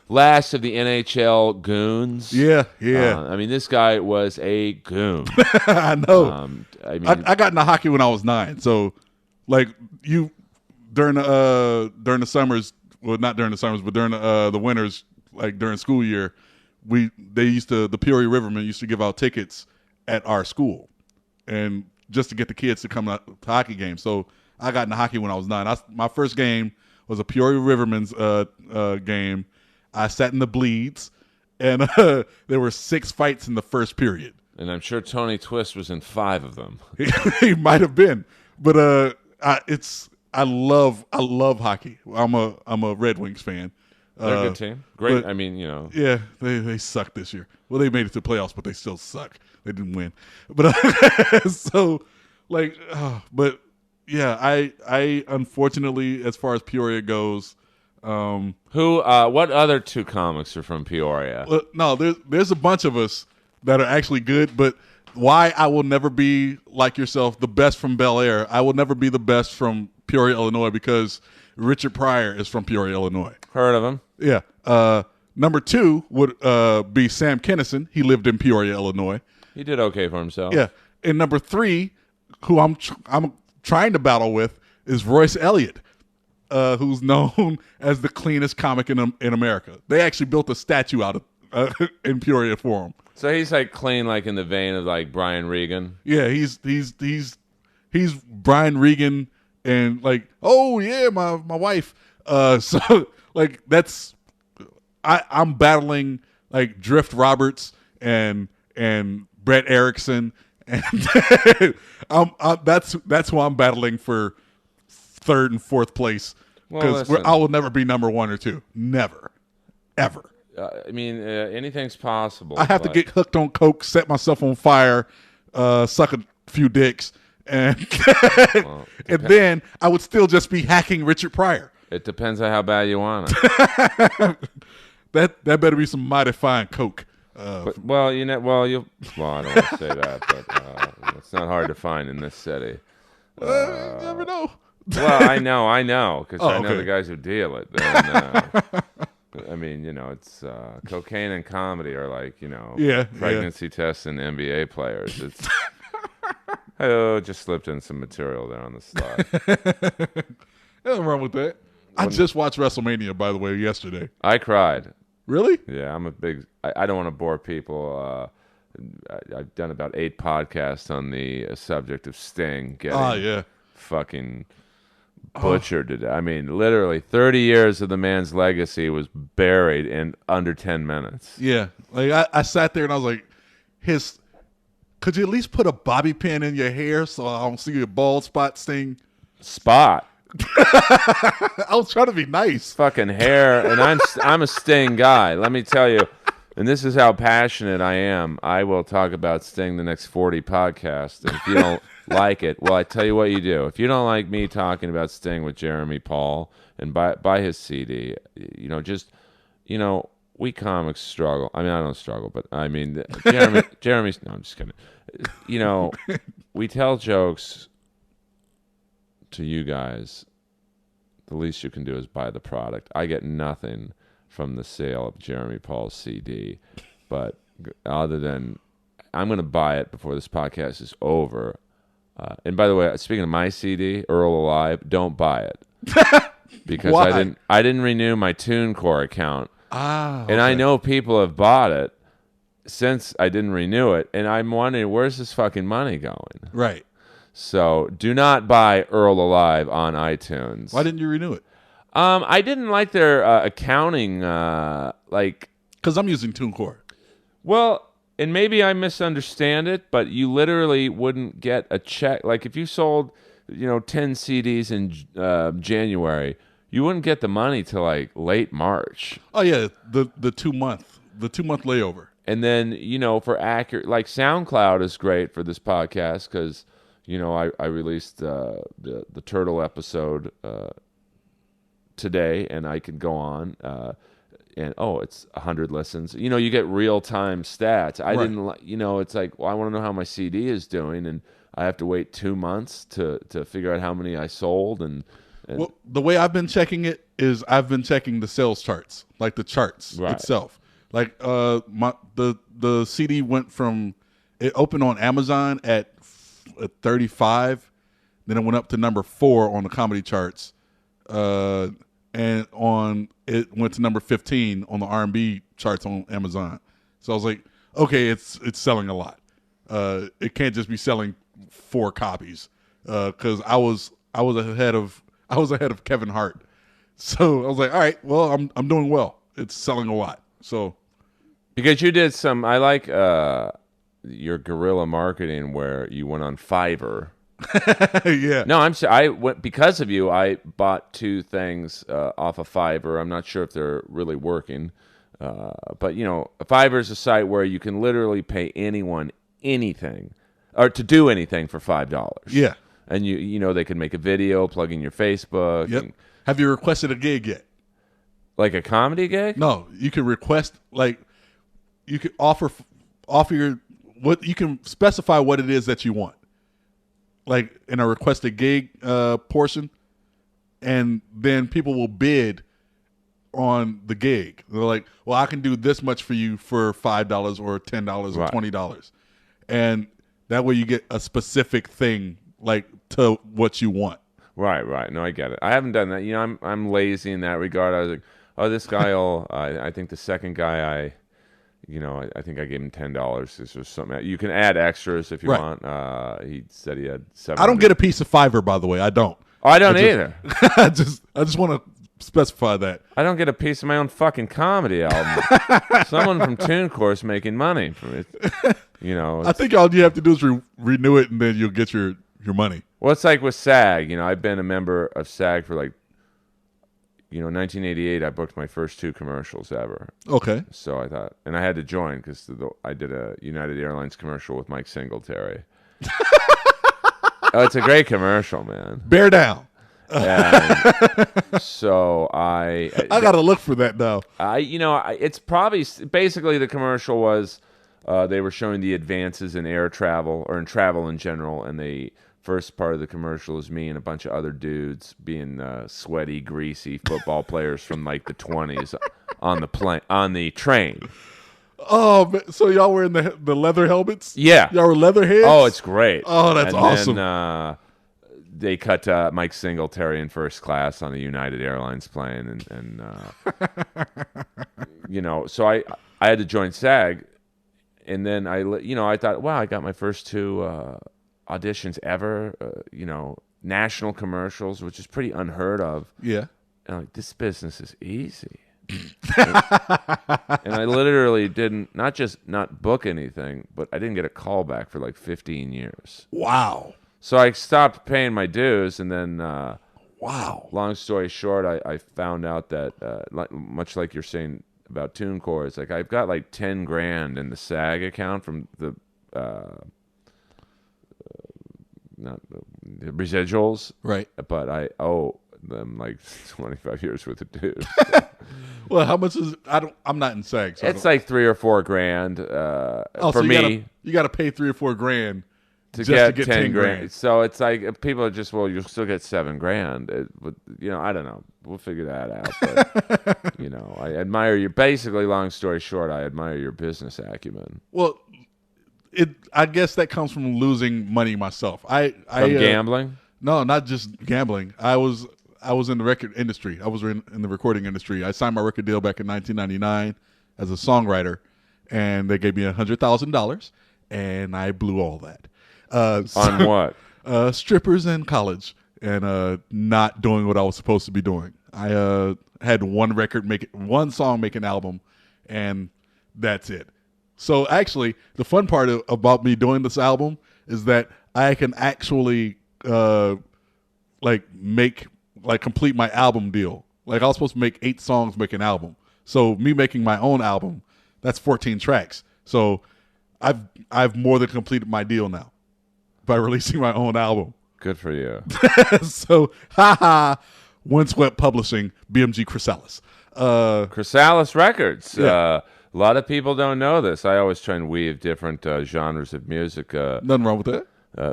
last of the NHL goons. Yeah. I mean, this guy was a goon. I know. I got into hockey when I was 9. So, like, during the summers, well, not during the summers, but during the winters, like during school year, the Peoria Rivermen used to give out tickets at our school, and just to get the kids to come out to hockey games. So I got into hockey when I was 9. My first game was a Peoria Rivermen's game. I sat in the bleeds, and there were 6 fights in the first period. And I'm sure Tony Twist was in 5 of them. He might have been, but I love hockey. I'm a Red Wings fan. They're a good team. Great. But, I mean, Yeah, they suck this year. Well, they made it to the playoffs, but they still suck. They didn't win. But but yeah, I unfortunately, as far as Peoria goes, what other 2 comics are from Peoria? Well, no, there's a bunch of us that are actually good, but why I will never be like yourself, the best from Bel Air. I will never be the best from Peoria, Illinois, because Richard Pryor is from Peoria, Illinois. Heard of him? Yeah. Number 2 would be Sam Kinison. He lived in Peoria, Illinois. He did okay for himself. Yeah. And number 3, who I'm trying to battle with, is Royce Elliott, who's known as the cleanest comic in America. They actually built a statue out of in Peoria for him. So he's like clean, like in the vein of like Brian Regan. Yeah, he's Brian Regan, and like, oh yeah, my wife. So like that's I'm battling like Drift Roberts and Brett Erickson, and that's who I'm battling for 3rd and 4th place, because I will never be number 1 or 2, never, ever. I mean, anything's possible. I have to get hooked on coke, set myself on fire, suck a few dicks, and and then I would still just be hacking Richard Pryor. It depends on how bad you want it. That better be some mighty fine coke. I don't want to say that, but it's not hard to find in this city. You never know. Well, I know, because I know okay. the guys who deal it. And, I mean, it's cocaine and comedy are like, pregnancy tests and NBA players. It's just slipped in some material there on the slide. Nothing wrong with that. I just watched WrestleMania, by the way, yesterday. I cried. Really? Yeah, I'm a big. I don't want to bore people. I've done about 8 podcasts on the subject of Sting getting fucking butchered today. I mean, literally 30 years of the man's legacy was buried in under 10 minutes. Yeah. Like I sat there and I was like, could you at least put a bobby pin in your hair so I don't see your bald spot, Sting? Spot. I was trying to be nice. Fucking hair, and I'm a Sting guy. Let me tell you, and this is how passionate I am. I will talk about Sting the next 40 podcasts, and if you don't like it, well, I tell you what you do. If you don't like me talking about Sting with Jeremy Paul and buy his CD, we comics struggle. I mean, I don't struggle, but I mean, Jeremy's. No, I'm just kidding. We tell jokes to you guys. The least you can do is buy the product. I get nothing from the sale of Jeremy Paul's CD, but other than I'm going to buy it before this podcast is over. And by the way, speaking of my CD, Earl Alive, don't buy it because Why? I didn't renew my TuneCore account. Okay. And I know people have bought it since I didn't renew it, and I'm wondering, where's this fucking money going? Right. So do not buy Earl Alive on iTunes. Why didn't you renew it? I didn't like their accounting, because I'm using TuneCore. Well, and maybe I misunderstand it, but you literally wouldn't get a check. Like if you sold, 10 CDs in January, you wouldn't get the money till like late March. Oh yeah, the 2-month layover. And then for accurate, like SoundCloud is great for this podcast because I released the Turtle episode today, and I can go on. And it's 100 listens. You get real time stats. I didn't like. It's like, well, I want to know how my CD is doing, and I have to wait 2 months to figure out how many I sold. And well, the way I've been checking it is I've been checking the sales charts, like the charts itself. Like the CD went from it opened on Amazon at 35, then it went up to number 4 on the comedy charts, and it went to number 15 on the R&B charts on Amazon. So I was like, okay, it's selling a lot. It can't just be selling 4 copies because I was ahead of Kevin Hart. So I was like, all right, well, I'm doing well. It's selling a lot. So because you did some, I like your guerrilla marketing where you went on Fiverr. Yeah. No, I went because of you. I bought 2 things off of Fiverr. I'm not sure if they're really working, but Fiverr is a site where you can literally pay anyone anything, or to do anything for $5. Yeah. And they can make a video, plug in your Facebook. Yep. Have you requested a gig yet? Like a comedy gig? No, you can request, like, you can offer your, what you can specify what it is that you want, like in a requested gig portion, and then people will bid on the gig. They're like, well, I can do this much for you for $5 or $10 or $20, and that way you get a specific thing like to what you want. Right. No, I get it. I haven't done that. I'm lazy in that regard. I was like, oh, this guy will. I think the second guy I think I gave him $10. This was something. You can add extras if you want. He said he had 7. I don't get a piece of Fiverr, by the way. I don't. Oh, I don't either. I just want to specify that. I don't get a piece of my own fucking comedy album. Someone from TuneCore is making money from it. I think all you have to do is renew it, and then you'll get your money. Well, it's like with SAG. I've been a member of SAG for 1988. I booked my first 2 commercials ever. Okay. So I thought, and I had to join because I did a United Airlines commercial with Mike Singletary. Oh, it's a great commercial, man. Bear down. So I gotta look for that now. It's probably basically the commercial was they were showing the advances in air travel or in travel in general, and the first part of the commercial is me and a bunch of other dudes being sweaty, greasy football players from the 20s on the train. Oh, so y'all were in the leather helmets? Yeah. Y'all were leather heads? Oh, it's great. Oh, that's awesome. Then, they cut Mike Singletary in first class on a United Airlines plane, and so I had to join SAG, and then I thought, wow, I got my first 2 auditions ever, national commercials, which is pretty unheard of. Yeah. And this business is easy. And I literally didn't not book anything, but I didn't get a call back for 15 years. Wow. So I stopped paying my dues, and then wow. Long story short, I found out that much like you're saying about TuneCore, it's I've got $10,000 in the SAG account from the not the residuals, right? But I owe them 25 years worth of dues. Well, how much is? I'm not in SAG. So it's $3 or $4 grand for me. You got to pay $3 or $4 grand to get 10 grand. So it's people are just, well, you'll still get $7 grand. I don't know. We'll figure that out. But, I admire your. Basically, long story short, I admire your business acumen. Well, I guess that comes from losing money myself. From gambling? No, not just gambling. I was in the record industry. I was in the recording industry. I signed my record deal back in 1999 as a songwriter, and they gave me $100,000, and I blew all that. On what? Strippers in college, and not doing what I was supposed to be doing. I had one song make an album, and that's it. So actually, the fun part about me doing this album is that I can actually complete my album deal. I was supposed to make 8 songs, make an album. So me making my own album, that's 14 tracks. So I've more than completed my deal now by releasing my own album. Good for you. So, Windswept Publishing, BMG Chrysalis. Chrysalis Records. Yeah. A lot of people don't know this. I always try and weave different genres of music. Nothing wrong with that.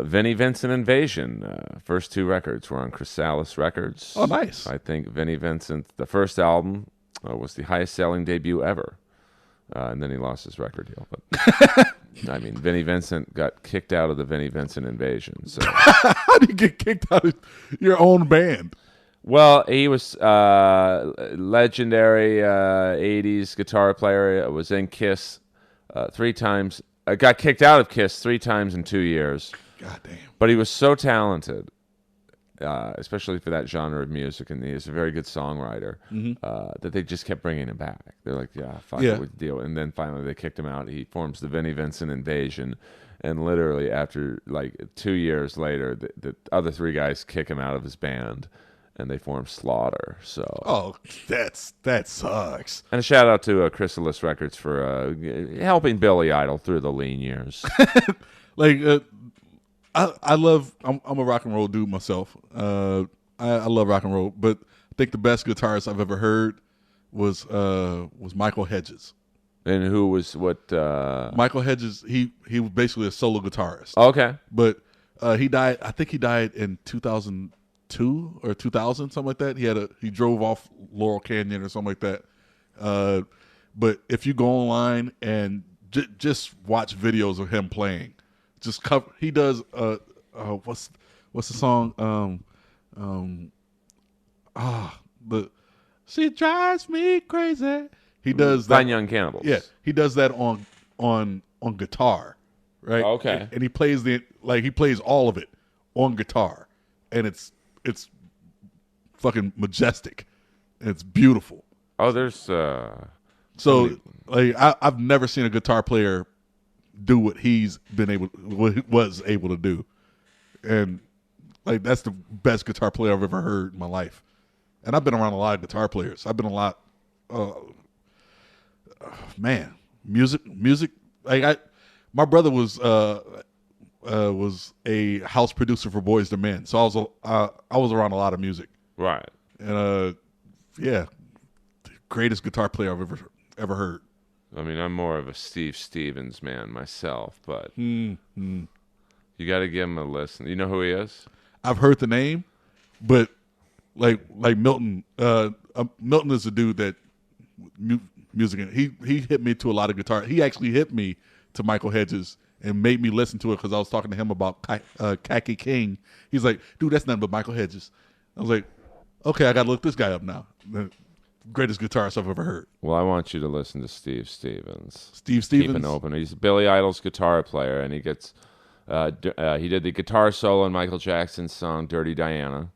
Vinnie Vincent Invasion. First 2 records were on Chrysalis Records. Oh, nice. I think Vinnie Vincent, the first album, was the highest selling debut ever. And then he lost his record deal. But I mean, Vinnie Vincent got kicked out of the Vinnie Vincent Invasion. So how did you get kicked out of your own band? Well, he was legendary 80s guitar player. Was in Kiss 3 times. Got kicked out of Kiss 3 times in 2 years. God damn. But he was so talented, especially for that genre of music, and he's a very good songwriter, that they just kept bringing him back. They're like, yeah, fuck it, we deal. And then finally they kicked him out. He forms the Vinnie Vincent Invasion. And literally after 2 years later, the other 3 guys kick him out of his band. And they formed Slaughter. So that sucks. And a shout out to Chrysalis Records for helping Billy Idol through the lean years. I'm a rock and roll dude myself. I love rock and roll, but I think the best guitarist I've ever heard was Michael Hedges. And who was what? Michael Hedges. He was basically a solo guitarist. Okay, but he died. I think he died in 2000. 2002 or 2000, something like that. He drove off Laurel Canyon or something like that. But if you go online and just watch videos of him playing, just cover. He does what's the song? The she drives me crazy. He does that. Fine Young Cannibals. Yeah, he does that on guitar, right? Okay. And he plays he plays all of it on guitar, and it's fucking majestic. And it's beautiful. Oh, there's So I've never seen a guitar player do what was able to do, and like that's the best guitar player I've ever heard in my life. And I've been around a lot of guitar players. I've been a lot, music. Like my brother was a house producer for Boyz II Men, so I was around a lot of music. right. And greatest guitar player I've ever heard. I mean, I'm more of a Steve Stevens man myself, but you got to give him a listen. You know who he is? I've heard the name, but like Milton. Milton is a dude that music. He hit me to a lot of guitar. He actually hit me to Michael Hedges and made me listen to it because I was talking to him about Khaki King. He's like, dude, that's nothing but Michael Hedges. I was like, okay, I got to look this guy up now. The greatest guitarist I've ever heard. Well, I want you to listen to Steve Stevens. Steve Stevens. Keep an open. He's Billy Idol's guitar player, and he gets. He did the guitar solo in Michael Jackson's song "Dirty Diana."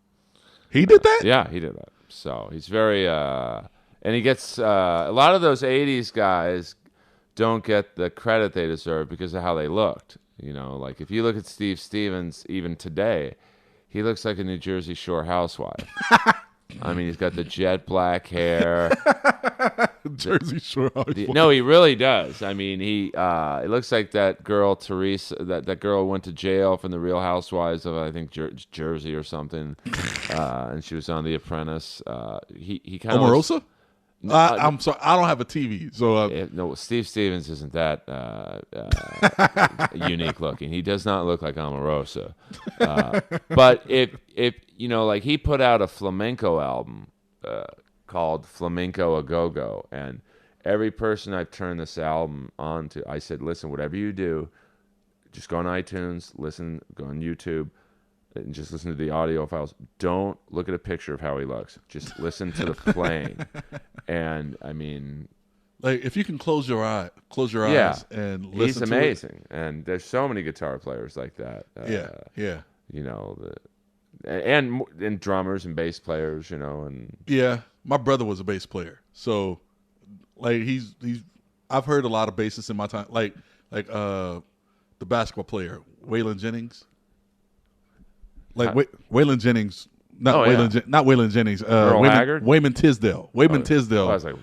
He did that? Yeah, he did that. So he's very, and he gets a lot of those '80s guys don't get the credit they deserve because of how they looked. You know, like if you look at Steve Stevens even today, he looks like a New Jersey Shore housewife. I mean, he's got the jet black hair. Jersey Shore housewife. No, he really does. I mean, it looks like that girl Teresa, that girl who went to jail from the Real Housewives of I think Jersey or something, and she was on The Apprentice. He kind of Omarosa? I'm sorry, I don't have a TV, so no. Steve Stevens isn't that unique looking. He does not look like Omarosa. But if you know, like he put out a flamenco album called Flamenco a Go Go, and every person I've turned this album on to, I said, listen, whatever you do, just go on iTunes, listen, go on YouTube, and just listen to the audio files. Don't look at a picture of how he looks. Just listen to the playing. And I mean, like if you can close your eyes and listen. He's to amazing. And there's so many guitar players like that. Yeah. You know, and drummers and bass players. You know, and yeah. My brother was a bass player, so like he's. I've heard a lot of bassists in my time, like the basketball player Waylon Jennings. Like Waylon Jennings, not Waylon Jennings. Earl Haggard? Wayman Tisdale. Tisdale. I was like,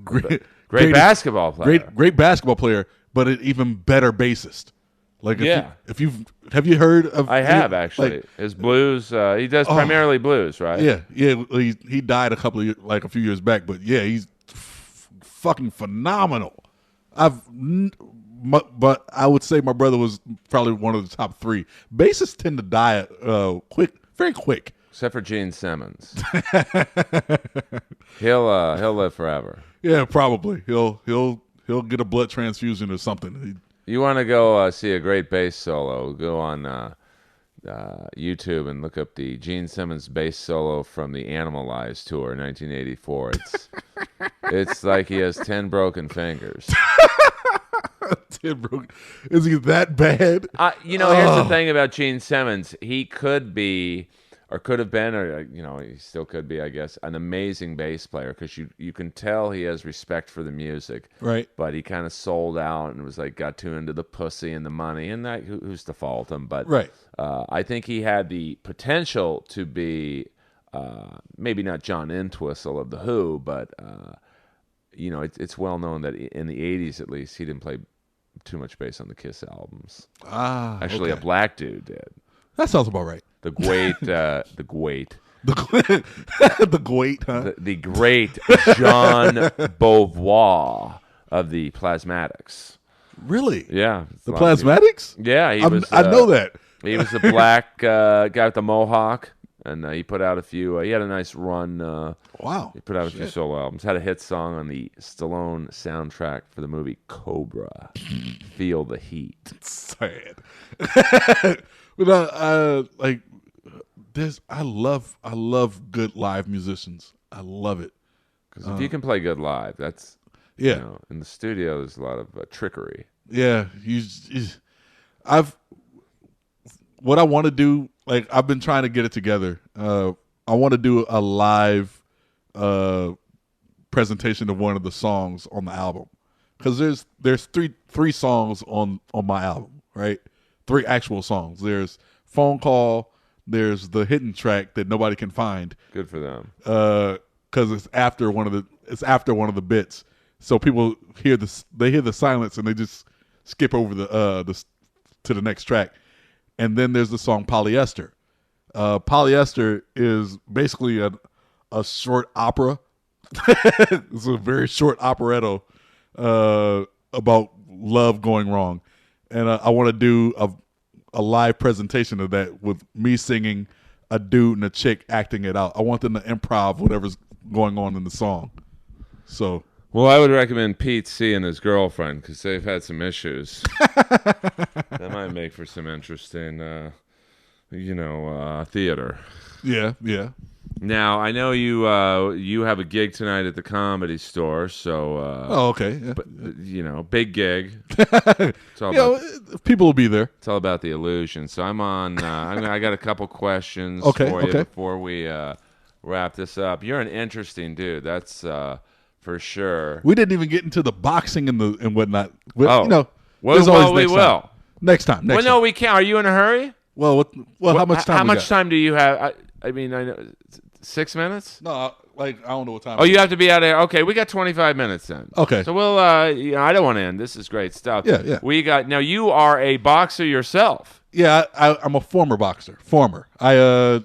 great basketball player. Great basketball player, but an even better bassist. Like have you heard of? I have actually. Like, his blues. He does primarily blues, right? Yeah. He died a few years back, but yeah, he's fucking phenomenal. But I would say my brother was probably one of the top three. Bassists tend to die very quick. Except for Gene Simmons. He'll live forever. Yeah, probably. He'll get a blood transfusion or something. You want to go see a great bass solo? Go on YouTube and look up the Gene Simmons bass solo from the Animalize tour, 1984. It's like he has 10 broken fingers. Is he that bad? Here's the thing about Gene Simmons. He could be, or could have been, or he still could be, I guess, an amazing bass player because you can tell he has respect for the music. Right. But he kind of sold out and was like got too into the pussy and the money, and that who's to fault him? But right. I think he had the potential to be maybe not John Entwistle of the Who, but it's well known that in the 80s at least he didn't play too much bass on the Kiss albums. Actually, okay. A black dude did. That sounds about right. The great, the great, huh? The great John Beauvoir of the Plasmatics. Really? Yeah. The Plasmatics? Yeah, I know that. He was the black guy with the mohawk. and he put out a few. He had a nice run. Wow. He put out a few solo albums. Had a hit song on the Stallone soundtrack for the movie Cobra. Feel the Heat. Sad. But like this, I love good live musicians. I love it. Because if you can play good live, that's in the studio, there's a lot of trickery. Yeah, what I want to do, like I've been trying to get it together. I want to do a live presentation of one of the songs on the album, because there's three songs on my album, right? 3 actual songs. There's Phone Call. There's the hidden track that nobody can find. Good for them. Because it's after one of the bits, so people hear the silence and they just skip over the to the next track. And then there's the song Polyester. Polyester is basically a short opera. It's a very short operetto about love going wrong. And I want to do a live presentation of that with me singing, a dude and a chick acting it out. I want them to improv whatever's going on in the song. So, well, I would recommend Pete C and his girlfriend, because they've had some issues. That might make for some interesting, theater. Yeah. Now, I know you have a gig tonight at the Comedy Store, so okay. Yeah. But, big gig. It's all people will be there. It's all about the illusion. So I'm on. I got a couple questions for you before we wrap this up. You're an interesting dude. That's for sure. We didn't even get into the boxing and whatnot. Well, we will. Next time. No, we can't. Are you in a hurry? Well, how much time? How much time do you have? I know 6 minutes. No, I don't know what time. Oh, you have to be out of there. Okay, we got 25 minutes then. Okay. So we'll. I don't want to end. This is great stuff. Yeah. We got now. You are a boxer yourself. Yeah, I'm a former boxer. I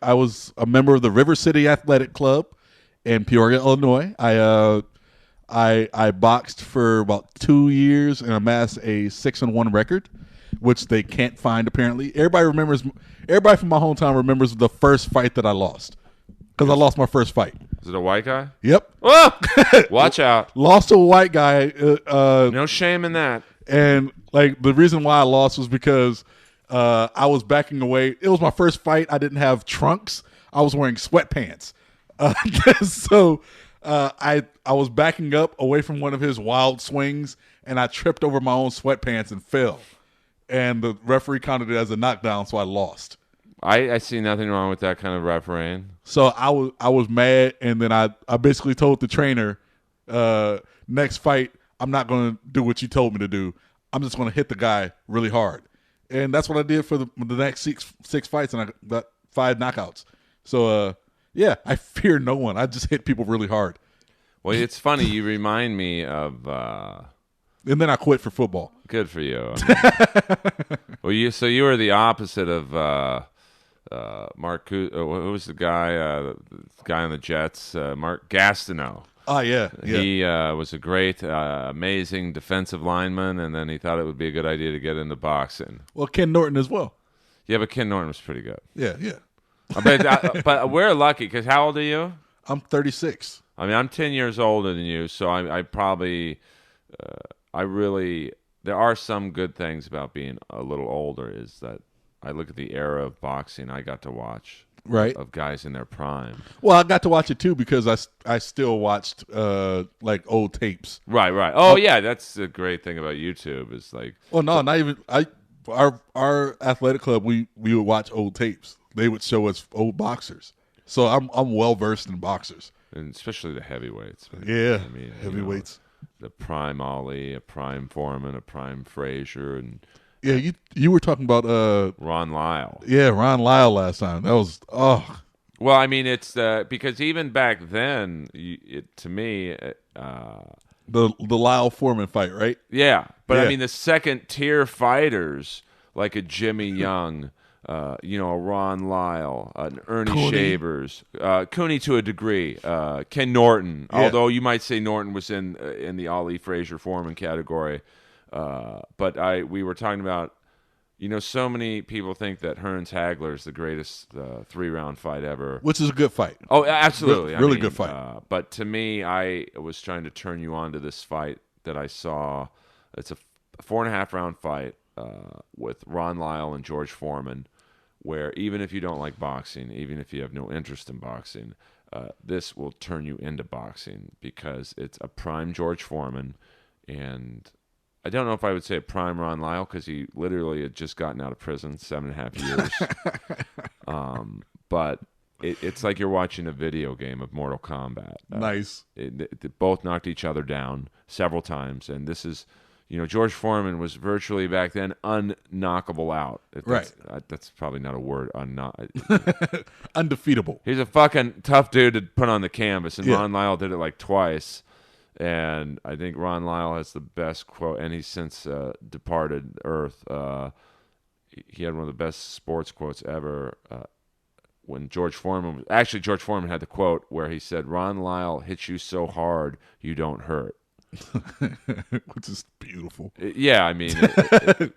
was a member of the River City Athletic Club in Peoria, Illinois. I boxed for about 2 years and amassed a 6-1 record, which they can't find apparently. Everybody from my hometown remembers the first fight that I lost, because I lost my first fight. Is it a white guy? Yep. Oh! Watch out. Lost to a white guy. No shame in that. And like the reason why I lost was because I was backing away. It was my first fight. I didn't have trunks. I was wearing sweatpants. So I was backing up away from one of his wild swings, and I tripped over my own sweatpants and fell. And the referee counted it as a knockdown, so I lost. I see nothing wrong with that kind of refereeing. So I was mad, and then I basically told the trainer, next fight, I'm not going to do what you told me to do. I'm just going to hit the guy really hard. And that's what I did for the next six fights, and I got 5 knockouts. So, yeah, I fear no one. I just hit people really hard. Well, it's funny. You remind me of... and then I quit for football. Good for you. You were the opposite of Mark. Who was the guy? The guy on the Jets, Mark Gastineau. Oh yeah. He was a great, amazing defensive lineman, and then he thought it would be a good idea to get into boxing. Well, Ken Norton as well. Yeah, but Ken Norton was pretty good. Yeah. But we're lucky, because how old are you? I'm 36. I mean, I'm 10 years older than you, so I probably. There are some good things about being a little older, is that I look at the era of boxing I got to watch, right, of guys in their prime. Well, I got to watch it too, because I still watched like old tapes. Right. Oh yeah, that's the great thing about YouTube, is like. Well, no, not even our athletic club. We would watch old tapes. They would show us old boxers. So I'm well versed in boxers, and especially the heavyweights. Yeah, I mean, heavyweights. The prime Ali, a prime Foreman, a prime Frazier, and yeah, you were talking about Ron Lyle. Yeah, Ron Lyle last time. That was Well, I mean, it's because even back then, to me, the Lyle Foreman fight, right? Yeah, but yeah. I mean, the second tier fighters like a Jimmy Young. A Ron Lyle, an Ernie Cooney. Shavers, Cooney to a degree, Ken Norton. Yeah. Although you might say Norton was in the Ali Frazier Foreman category, but we were talking about so many people think that Hearns Hagler is the greatest 3-round fight ever. Which is a good fight. Oh, absolutely. Really good fight. But to me, I was trying to turn you on to this fight that I saw. It's a 4.5-round fight with Ron Lyle and George Foreman, where even if you don't like boxing, even if you have no interest in boxing, this will turn you into boxing because it's a prime George Foreman, and I don't know if I would say a prime Ron Lyle because he literally had just gotten out of prison, 7.5 years. But it's like you're watching a video game of Mortal Kombat. Nice. They both knocked each other down several times, and this is, George Foreman was virtually back then unknockable out. That's probably not a word. Undefeatable. He's a fucking tough dude to put on the canvas, and Ron Lyle did it like twice. And I think Ron Lyle has the best quote, and he's since departed Earth. He had one of the best sports quotes ever. When George Foreman had the quote where he said, "Ron Lyle hits you so hard you don't hurt," which is beautiful. Yeah, I mean,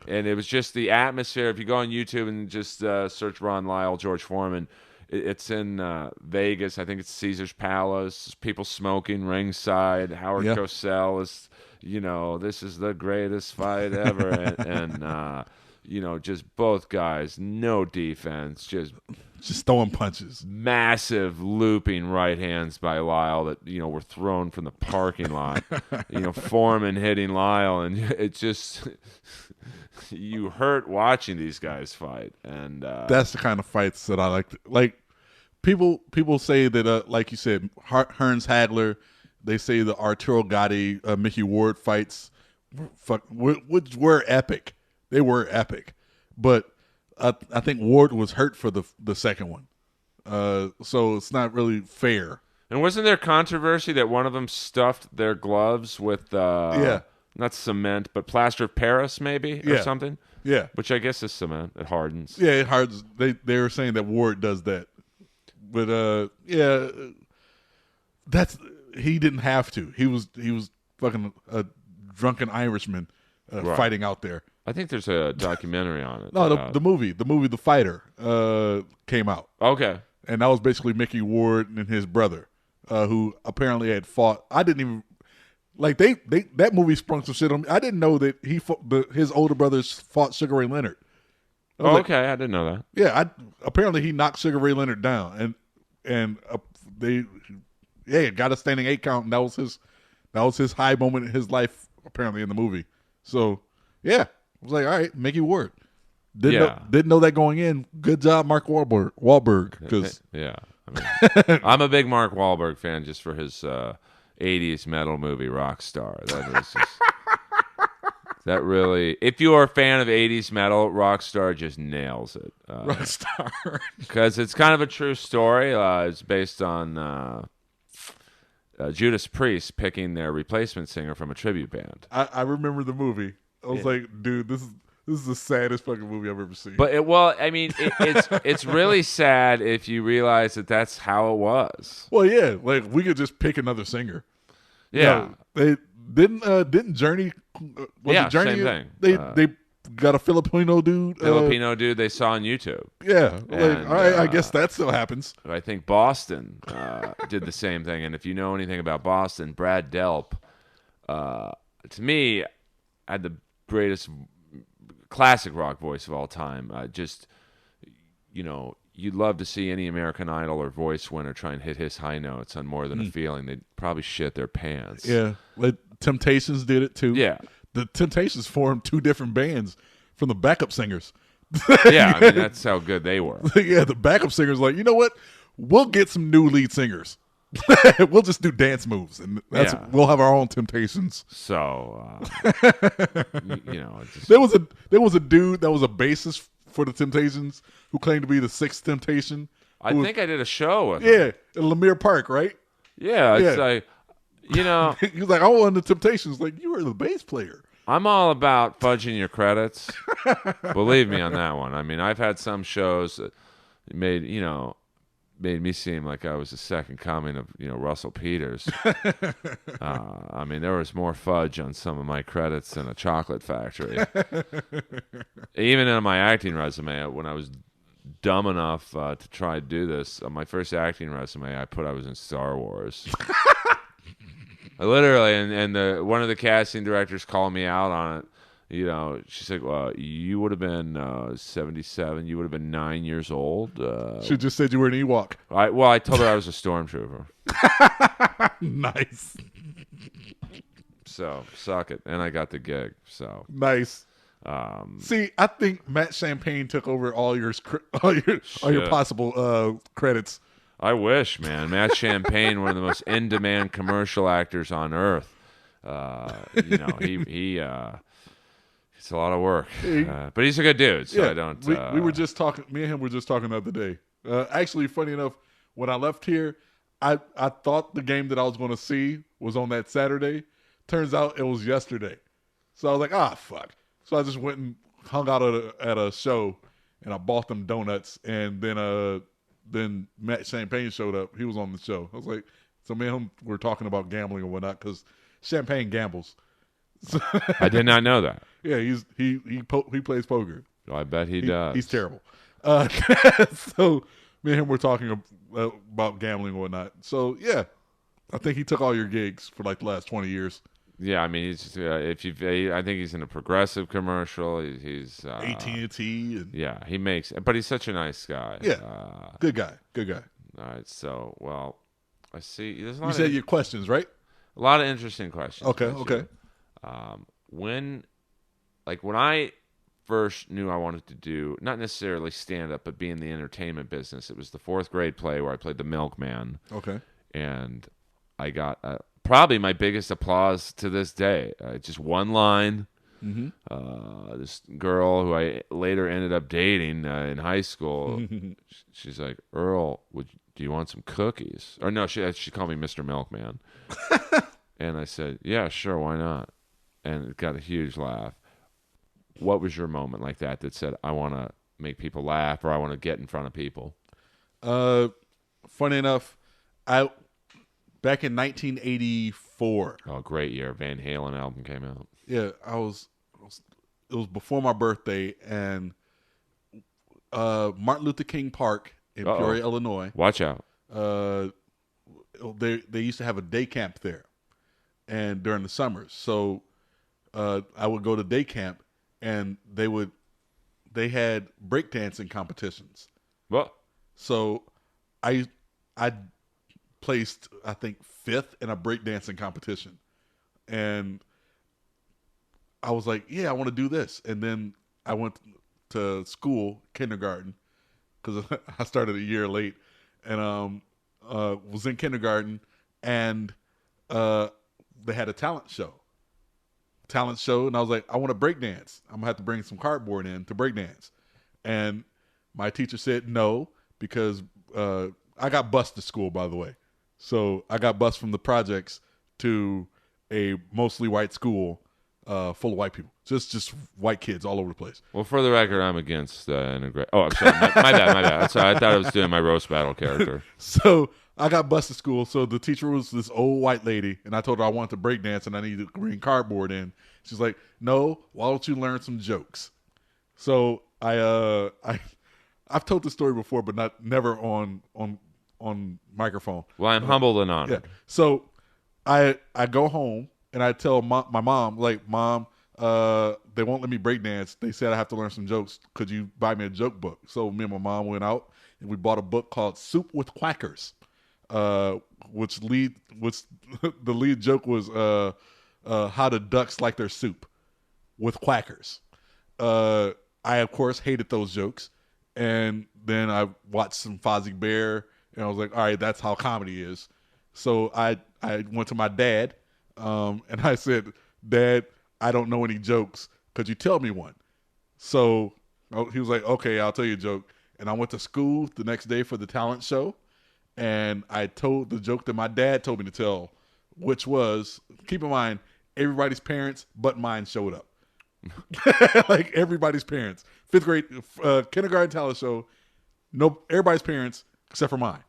and it was just the atmosphere. If you go on YouTube and just search Ron Lyle, George Foreman. It's in Vegas. I think it's Caesar's Palace. People smoking ringside. Howard Cosell is, this is the greatest fight ever. and just both guys, no defense, just throwing punches. Massive looping right hands by Lyle that, were thrown from the parking lot. Foreman hitting Lyle. And it's just, you hurt watching these guys fight. And that's the kind of fights that I like. People say that, like you said, Hearns Hagler. They say the Arturo Gatti, Mickey Ward fights, which were epic. They were epic, but I think Ward was hurt for the second one, so it's not really fair. And wasn't there controversy that one of them stuffed their gloves with not cement but plaster of Paris or something? Yeah, which I guess is cement. It hardens. Yeah, it hardens. They were saying that Ward does that. But he didn't have to. He was fucking a drunken Irishman fighting out there. I think there's a documentary on it. No, the movie, The Fighter, came out. Okay, and that was basically Mickey Ward and his brother, who apparently had fought. I didn't even like that movie sprung some shit on me. I didn't know that his older brothers fought Sugar Ray Leonard. I didn't know that. Yeah, apparently he knocked Sugar Ray Leonard down, and they got a standing 8 count, and that was his high moment in his life, apparently, in the movie. So yeah, I was like, all right, Mickey Ward. Didn't know that going in. Good job, Mark Wahlberg. Because I'm a big Mark Wahlberg fan just for his 80s metal movie Rockstar. That was just. That really, if you are a fan of 80s metal, Rockstar just nails it. Rockstar. Because it's kind of a true story. It's based on Judas Priest picking their replacement singer from a tribute band. I remember the movie. I was like, dude, this is the saddest fucking movie I've ever seen. But it's really sad if you realize that that's how it was. Well, yeah, like we could just pick another singer. Yeah, they didn't Journey. Journey? Same thing. They got a Filipino dude. They saw on YouTube. Yeah, all right, I guess that still happens. I think Boston did the same thing. And if you know anything about Boston, Brad Delp, to me, had the greatest classic rock voice of all time. You'd love to see any American Idol or Voice winner try and hit his high notes on More Than a Feeling. They'd probably shit their pants. Yeah, like Temptations did it too. Yeah. The Temptations formed 2 different bands from the backup singers. Yeah, I mean, that's how good they were. Yeah, the backup singers like, you know what? We'll get some new lead singers. We'll just do dance moves, and we'll have our own Temptations. So, there was a dude that was a bassist for the Temptations who claimed to be the 6th Temptation. I think I did a show with him. In Lemire Park, right? Yeah, it's like, he was like, I want the Temptations. Like, you were the bass player. I'm all about fudging your credits. Believe me on that one. I mean, I've had some shows that made, made me seem like I was the second coming of Russell Peters. I mean, there was more fudge on some of my credits than a chocolate factory. Even in my acting resume, when I was dumb enough to try to do this, on my first acting resume, I put I was in Star Wars. I literally, and one of the casting directors called me out on it. She's like, well, you would have been 77. You would have been 9 years old. She just said you were an Ewok. I told her I was a stormtrooper. Nice. So, suck it. And I got the gig. So nice. See, I think Matt Champagne took over all your possible credits. I wish, man. Matt Champagne, one of the most in-demand commercial actors on earth. It's a lot of work, but he's a good dude. So I don't. We were just talking. Me and him were just talking the other day. Actually, funny enough, when I left here, I thought the game that I was going to see was on that Saturday. Turns out it was yesterday. So I was like, fuck. So I just went and hung out at a show, and I bought them donuts. And then Matt Champagne showed up. He was on the show. I was like, so me and him were talking about gambling and whatnot because Champagne gambles. I did not know that. Yeah, he plays poker. Oh, I bet he does. He's terrible. So me and him were talking about gambling and whatnot. So yeah, I think he took all your gigs for like the last 20 years. Yeah, I mean, he's I think he's in a Progressive commercial. He's AT&T. Yeah, he makes, but he's such a nice guy. Yeah, good guy. All right, so I see. There's you said your questions, right? A lot of interesting questions. Okay. When I first knew I wanted to do, not necessarily stand-up, but be in the entertainment business, it was the 4th grade play where I played the milkman. Okay. And I got probably my biggest applause to this day. Just one line. Mm-hmm. This girl who I later ended up dating in high school, she's like, Earl, do you want some cookies? Or no, she called me Mr. Milkman. And I said, yeah, sure, why not? And it got a huge laugh. What was your moment like that said, I want to make people laugh or I want to get in front of people? Funny enough, back in 1984. Oh, great year. Van Halen album came out. Yeah, it was before my birthday, and Martin Luther King Park in Peoria, Illinois. Watch out. They used to have a day camp there, and during the summers. So I would go to day camp, and they had breakdancing competitions. What? So I placed, I think, 5th in a breakdancing competition, and I was like, yeah, I want to do this. And then I went to school, kindergarten, because I started a year late, and was in kindergarten, and they had a talent show, and I was like, I want to break dance. I'm gonna have to bring some cardboard in to break dance. And my teacher said no, because I got bused to school, by the way. So I got bused from the projects to a mostly white school full of white people, just white kids all over the place. Well, for the record, I'm against integrate. Oh, I'm sorry, my bad. Sorry, I thought I was doing my roast battle character. So I got bused to school. So the teacher was this old white lady, and I told her I wanted to break dance and I needed to bring cardboard in. She's like, "No, why don't you learn some jokes?" So I've told this story before, but never on microphone. Well, I'm humbled and honored. Yeah. So I go home and I tell my mom, like, Mom, they won't let me break dance. They said I have to learn some jokes. Could you buy me a joke book? So me and my mom went out and we bought a book called Soup with Quackers, which the lead joke was how the ducks like their soup with quackers. I of course hated those jokes, and then I watched some Fozzie Bear, and I was like, all right, that's how comedy is. So I went to my dad, and I said, Dad, I don't know any jokes. Could you tell me one? So he was like, okay, I'll tell you a joke. And I went to school the next day for the talent show, and I told the joke that my dad told me to tell, which was, keep in mind, everybody's parents but mine showed up. Like everybody's parents. 5th grade, kindergarten talent show. No, everybody's parents, except for mine.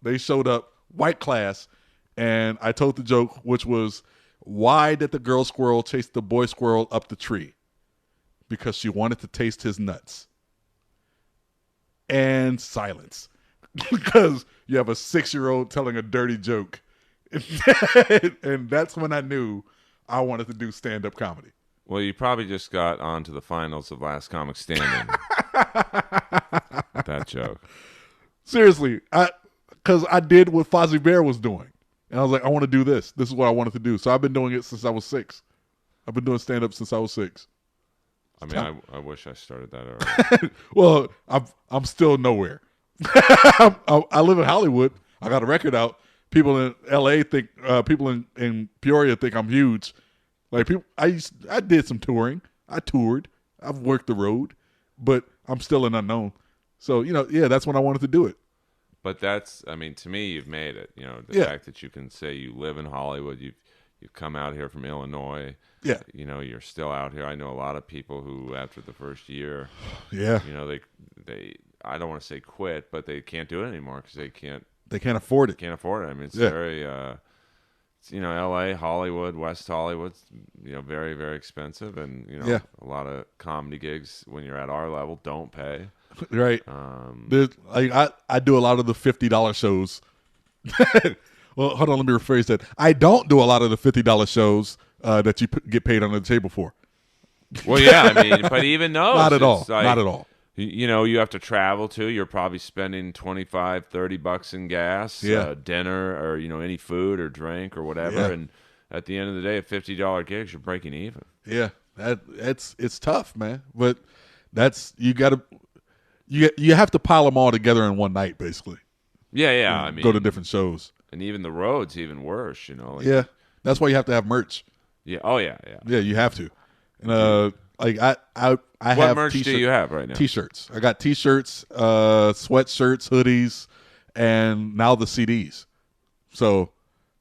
They showed up, white class, and I told the joke, which was, why did the girl squirrel chase the boy squirrel up the tree? Because she wanted to taste his nuts. And silence. Because you have a 6-year-old telling a dirty joke. And that's when I knew I wanted to do stand-up comedy. Well, you probably just got onto the finals of Last Comic Standing. That joke. Seriously, because I did what Fozzie Bear was doing. And I was like, I want to do this. This is what I wanted to do. So I've been doing it since I was 6. I've been doing stand-up since I was 6. I mean, I wish I started that early. Well, I'm still nowhere. I live in Hollywood. I got a record out. People in LA think, people in Peoria think I'm huge. Like people, I did some touring. I toured. I've worked the road, but I'm still an unknown. So that's when I wanted to do it. But I mean, to me, you've made it. The fact that you can say you live in Hollywood, you've come out here from Illinois. Yeah. You're still out here. I know a lot of people who, after the first year, yeah, they I don't want to say quit, but they can't do it anymore because they can't afford it. Can't afford it. I mean, it's very, L.A., Hollywood, West Hollywood's, very, very expensive, and a lot of comedy gigs when you're at our level don't pay. Right. I do a lot of the $50 shows. Well, hold on, let me rephrase that. I don't do a lot of the $50 shows that you get paid under the table for. Well, yeah, I mean, but even those, not at all. Not at all. You have to travel to. You're probably spending $25-$30 in gas, dinner, or any food or drink or whatever. Yeah. And at the end of the day, at $50 gigs, you're breaking even. Yeah, it's tough, man. But you have to pile them all together in one night, basically. Yeah. I mean, go to different shows, and even the road's even worse. That's why you have to have merch. Yeah. Oh yeah. Yeah, you have to. And I have what merch do you have right now? T-shirts. I got T-shirts, sweatshirts, hoodies, and now the CDs. So,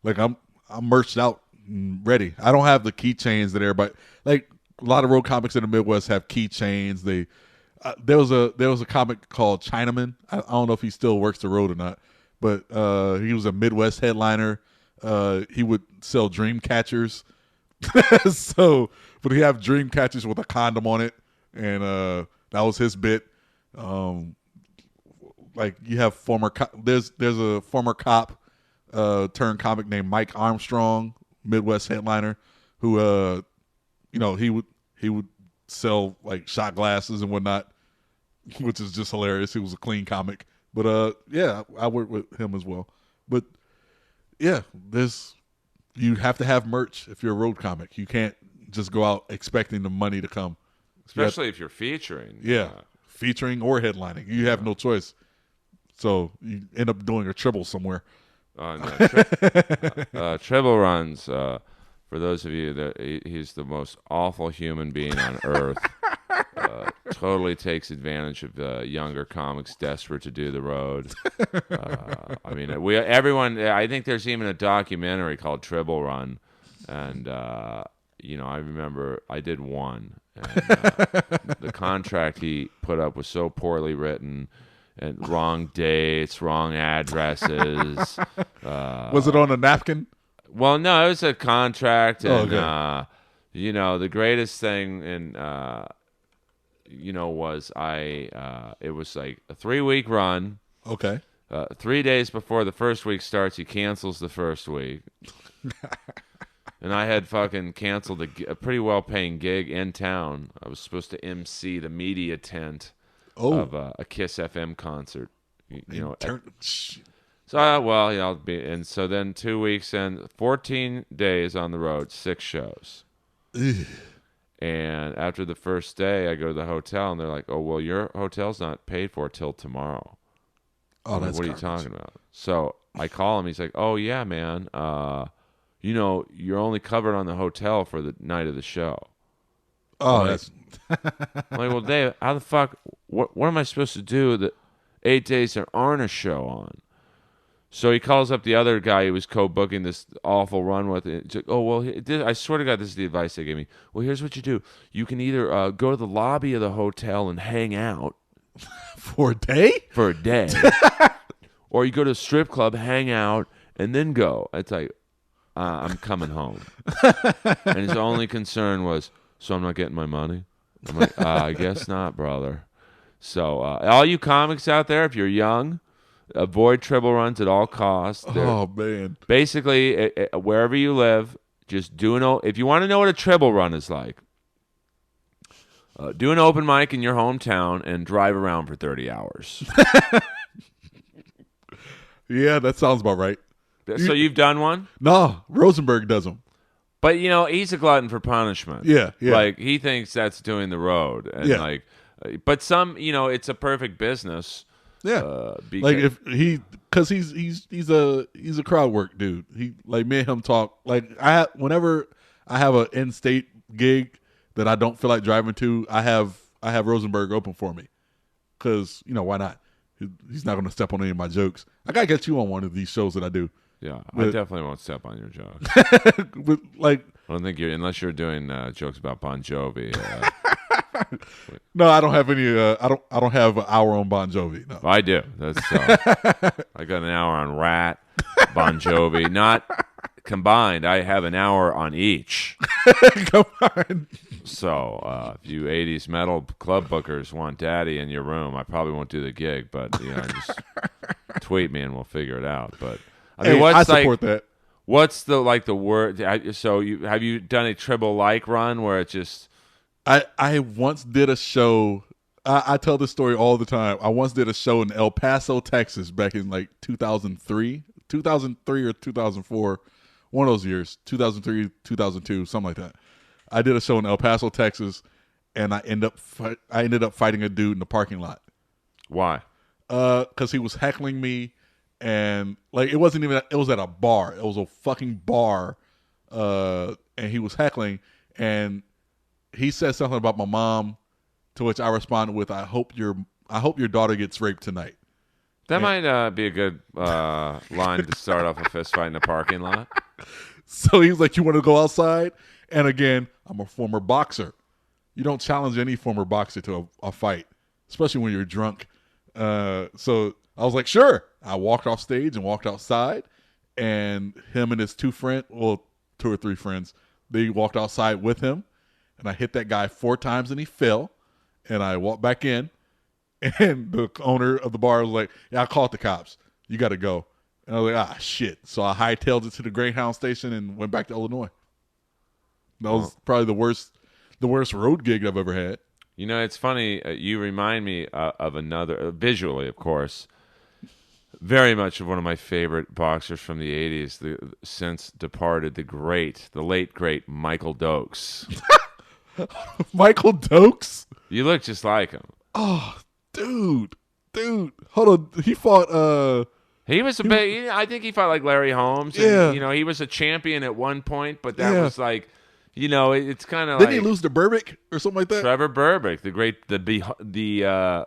I'm merched out and ready. I don't have the keychains that everybody like. A lot of road comics in the Midwest have keychains. There was a comic called Chinaman. I don't know if he still works the road or not, but he was a Midwest headliner. He would sell dream catchers. But he have dream catchers with a condom on it, and that was his bit. You have there's a former cop turned comic named Mike Armstrong, Midwest headliner, who he would sell like shot glasses and whatnot, which is just hilarious. He was a clean comic, but I worked with him as well. But yeah, you have to have merch if you're a road comic. You can't just go out expecting the money to come. Especially if you're featuring. Yeah, featuring or headlining. You have no choice. So you end up doing a triple somewhere. Triple runs, for those of you he's the most awful human being on earth. Totally takes advantage of younger comics desperate to do the road. I mean, everyone. I think there's even a documentary called Tribble Run, and I remember I did one, and the contract he put up was so poorly written, and wrong dates, wrong addresses. Was it on a napkin? Well, no, it was a contract, and okay. The greatest thing in. Was it was like a 3-week run. Okay. 3 days before the first week starts, he cancels the first week. And I had fucking canceled a pretty well-paying gig in town. I was supposed to MC the media tent of a Kiss FM concert. So, I'll be. And so then 2 weeks in, 14 days on the road, 6 shows. And after the first day, I go to the hotel, and they're like, "Oh, well, your hotel's not paid for till tomorrow." Oh, that's what are you talking about? So I call him. He's like, "Oh, yeah, man. You're only covered on the hotel for the night of the show." Oh, that's. I'm like, well, Dave, how the fuck? What am I supposed to do the 8 days there aren't a show on? So he calls up the other guy who was co-booking this awful run with it. He's like, "Oh, well, I swear to God, this is the advice they gave me. Well, here's what you do. You can either go to the lobby of the hotel and hang out, For a day? For a day. Or you go to a strip club, hang out, and then go. It's like, I'm coming home. And his only concern was, so I'm not getting my money? I'm like, I guess not, brother. So all you comics out there, if you're young, avoid triple runs at all costs. Oh, man. Basically, wherever you live, just if you want to know what a triple run is like, do an open mic in your hometown and drive around for 30 hours. Yeah, that sounds about right. So you've done one? No, Rosenberg does them. But, he's a glutton for punishment. Yeah. Like, he thinks that's doing the road. And, Yeah. But some, it's a perfect business. Yeah. Like, because he's a crowd work dude. He, like, me and him talk. Like, whenever I have an in-state gig that I don't feel like driving to, I have Rosenberg open for me. Because, why not? He's not going to step on any of my jokes. I got to get you on one of these shows that I do. Yeah, I definitely won't step on your jokes. But, like, I don't think unless you're doing jokes about Bon Jovi. No, I don't have any. I don't have an hour on Bon Jovi. No, I do. That's I got an hour on Rat, Bon Jovi, not combined. I have an hour on each. Come on. So if you '80s metal club bookers want Daddy in your room, I probably won't do the gig, but just tweet me and we'll figure it out. But I mean, I support that. What's the word? So have you done a triple run where it just? I once did a show. I tell this story all the time. I once did a show in El Paso, Texas, back in like 2003 or 2004, one of those years, 2003, 2002, something like that. I did a show in El Paso, Texas, and I ended up fighting a dude in the parking lot. Why? Because he was heckling me, and like it wasn't even. It was at a bar. It was a fucking bar, and he was heckling, and he said something about my mom, to which I responded with, "I hope your daughter gets raped tonight." That might be a good line to start off a fist fight in a parking lot. So he was like, "You want to go outside?" And again, I'm a former boxer. You don't challenge any former boxer to a fight, especially when you're drunk. So I was like, "Sure." I walked off stage and walked outside, and him and his two or three friends, they walked outside with him. And I hit that guy 4 times and he fell. And I walked back in. And the owner of the bar was like, "Yeah, I called the cops. You got to go." And I was like, shit. So I hightailed it to the Greyhound station and went back to Illinois. That was probably the worst road gig I've ever had. It's funny. You remind me of another, visually, of course, very much of one of my favorite boxers from the 80s, the since departed, the late, great Michael Dokes. Michael Dokes? You look just like him. Oh, dude. Hold on. He fought he was I think he fought like Larry Holmes. Yeah. And, he was a champion at one point, but that was like, it's kind of Didn't like, he lose to Berbick or something like that? Trevor Berbick, the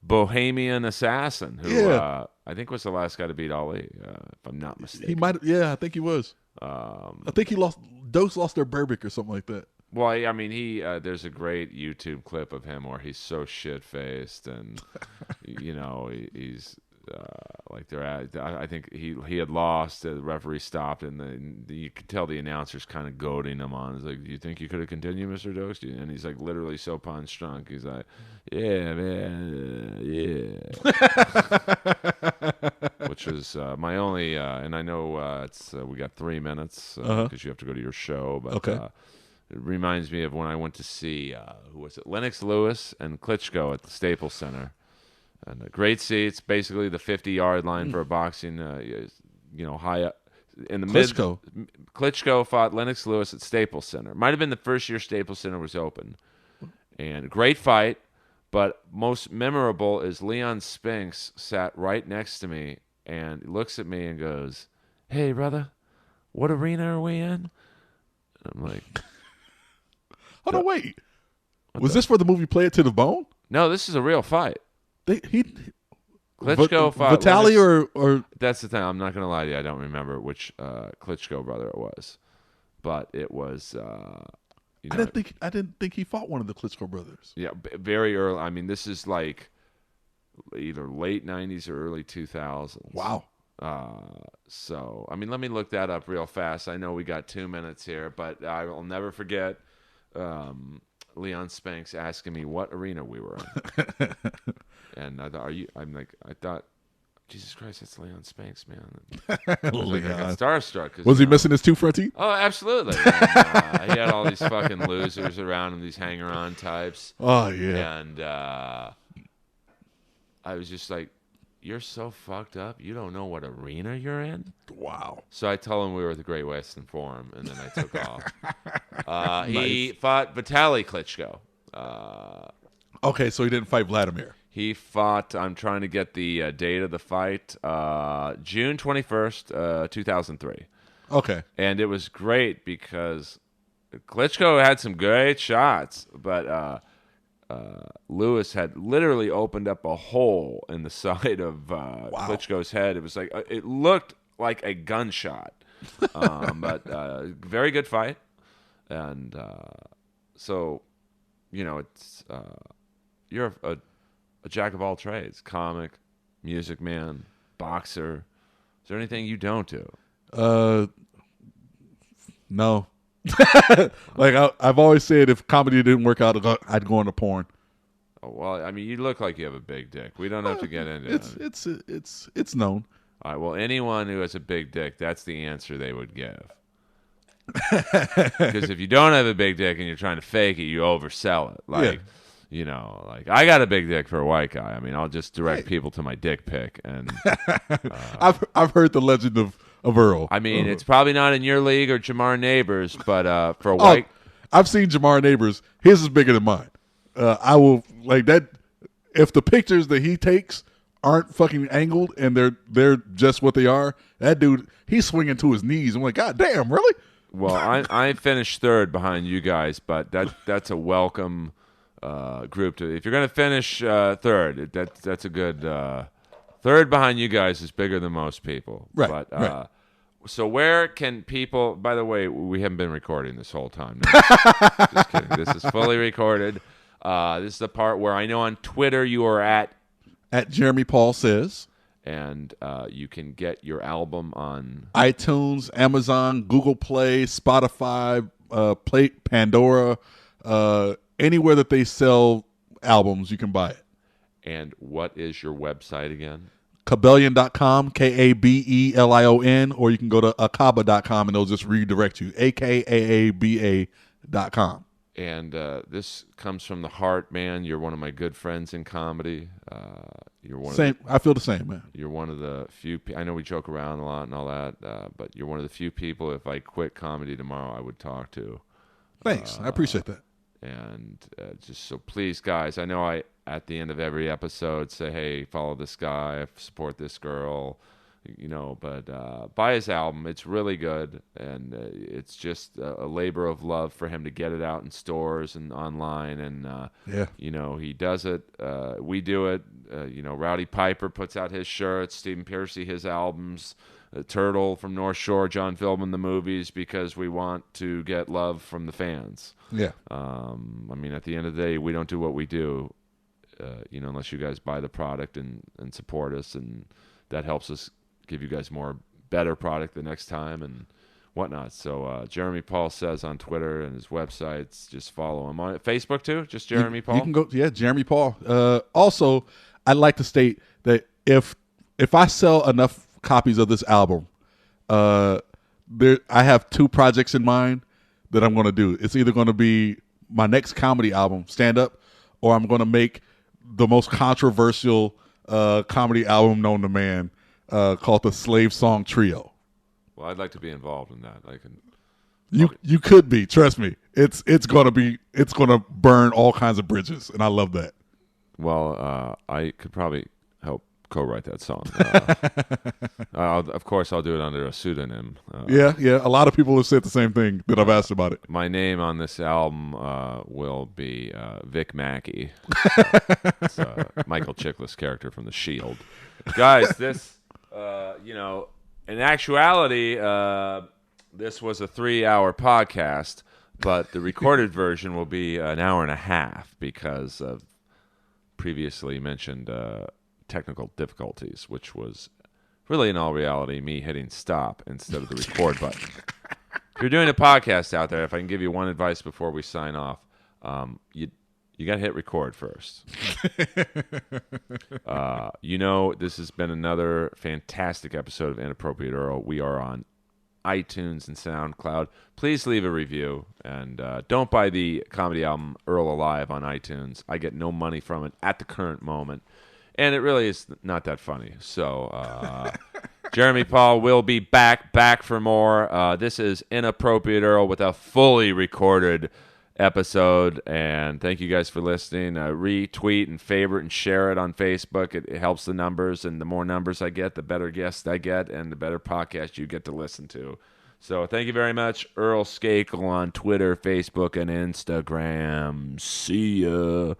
Bohemian assassin who I think was the last guy to beat Ali, if I'm not mistaken. He might I think he was. I think Dokes lost to Berbick or something like that. Well, I mean, there's a great YouTube clip of him where he's so shit-faced, and he's like I think he had lost. The referee stopped, and you could tell the announcer's kind of goading him on. He's like, "Do you think you could have continued, Mr. Dokes?" And he's like, literally so punch drunk. He's like, "Yeah, man, yeah." Which was my only, and I know we got 3 minutes because you have to go to your show, but. Okay. It reminds me of when I went to see, who was it? Lennox Lewis and Klitschko at the Staples Center. And great seats, basically the 50-yard line for a boxing, high up in the Klitschko. Klitschko fought Lennox Lewis at Staples Center. Might have been the first year Staples Center was open. And great fight, but most memorable is Leon Spinks sat right next to me and looks at me and goes, "Hey, brother, what arena are we in?" And I'm like... Hold on, wait. Was this for the movie Play It to the Bone? No, this is a real fight. Klitschko fought Vitaly or that's the thing. I'm not going to lie to you. I don't remember which Klitschko brother it was, but it was. I didn't think he fought one of the Klitschko brothers. Yeah, very early. I mean, this is like either late 90s or early 2000s. Wow. So, I mean, let me look that up real fast. I know we got 2 minutes here, but I will never forget Leon Spanks asking me what arena we were in. And I thought, I thought, Jesus Christ, that's Leon Spanks, man. I got starstruck. Was he missing his two front teeth? Oh, absolutely. And, he had all these fucking losers around him, these hanger-on types. Oh, yeah. And I was just like, you're so fucked up. You don't know what arena you're in? Wow. So I told him we were at the Great Western Forum, and then I took off. He fought Vitaly Klitschko. Okay, so he didn't fight Vladimir. He fought, I'm trying to get the date of the fight, June 21st, 2003. Okay. And it was great because Klitschko had some great shots, but Lewis had literally opened up a hole in the side of Klitschko's head. It was like it looked like a gunshot, but very good fight. And so, it's you're a jack of all trades: comic, music man, boxer. Is there anything you don't do? No. Like I've always said, if comedy didn't work out, I'd go into porn. Oh, well, I mean, you look like you have a big dick. We don't have to get into it. It's known. All right. Well, anyone who has a big dick, that's the answer they would give. Because if you don't have a big dick and you're trying to fake it, you oversell it. Like, like I got a big dick for a white guy. I mean, I'll just direct people to my dick pic, and I've heard the legend of Earl. I mean, it's probably not in your league or Jamar Neighbors, but for a white, I've seen Jamar Neighbors. His is bigger than mine. I will like that. If the pictures that he takes aren't fucking angled and they're just what they are, that dude, he's swinging to his knees. I'm like, God damn, really? Well, I finished third behind you guys, but that's a welcome group to. If you're gonna finish third, that's a good third behind you guys is bigger than most people. Right. But right. So where can people? By the way, we haven't been recording this whole time. No, just kidding. This is fully recorded. This is the part where I know on Twitter you are at Jeremy Paul Says. And you can get your album on iTunes, Amazon, Google Play, Spotify, Pandora, anywhere that they sell albums, you can buy it. And what is your website again? Kabelion.com, Kabelion, or you can go to akaba.com and they'll just redirect you, akaaba.com. And this comes from the heart, man. You're one of my good friends in comedy. You're one same. I feel the same, man. You're one of the few. I know we joke around a lot and all that, but you're one of the few people. If I quit comedy tomorrow, I would talk to. Thanks, I appreciate that. And just so please, guys. I know I at the end of every episode say, "Hey, follow this guy, support this girl." But buy his album. It's really good, and it's just a labor of love for him to get it out in stores and online. And he does it. We do it. Rowdy Piper puts out his shirts. Stephen Piercy his albums. Turtle from North Shore. John Philbin the movies, because we want to get love from the fans. Yeah. I mean, at the end of the day, we don't do what we do, unless you guys buy the product and support us, and that helps us give you guys better product the next time and whatnot. So Jeremy Paul Says on Twitter and his websites. Just follow him on Facebook too. Just Jeremy Paul. You can go, Jeremy Paul. Also, I'd like to state that if I sell enough copies of this album, I have two projects in mind that I'm going to do. It's either going to be my next comedy album, stand up, or I'm going to make the most controversial comedy album known to man. Called the Slave Song Trio. Well, I'd like to be involved in that. I can. You could be. Trust me. It's gonna burn all kinds of bridges, and I love that. Well, I could probably help co-write that song. Of course, I'll do it under a pseudonym. Yeah. A lot of people have said the same thing that I've asked about it. My name on this album will be Vic Mackey. It's Michael Chiklis' character from The Shield. Guys, this. In actuality, this was a 3-hour podcast, but the recorded version will be an hour and a half because of previously mentioned technical difficulties, which was really in all reality me hitting stop instead of the record button. If you're doing a podcast out there, if I can give you one advice before we sign off, you got to hit record first. This has been another fantastic episode of Inappropriate Earl. We are on iTunes and SoundCloud. Please leave a review, and don't buy the comedy album Earl Alive on iTunes. I get no money from it at the current moment, and it really is not that funny. So Jeremy Paul will be back for more. This is Inappropriate Earl with a fully recorded episode, and thank you guys for listening. Retweet and favorite and share it on Facebook. It helps the numbers, and the more numbers I get, the better guests I get, and the better podcast you get to listen to. So thank you very much. Earl Skakel on Twitter, Facebook, and Instagram. See ya.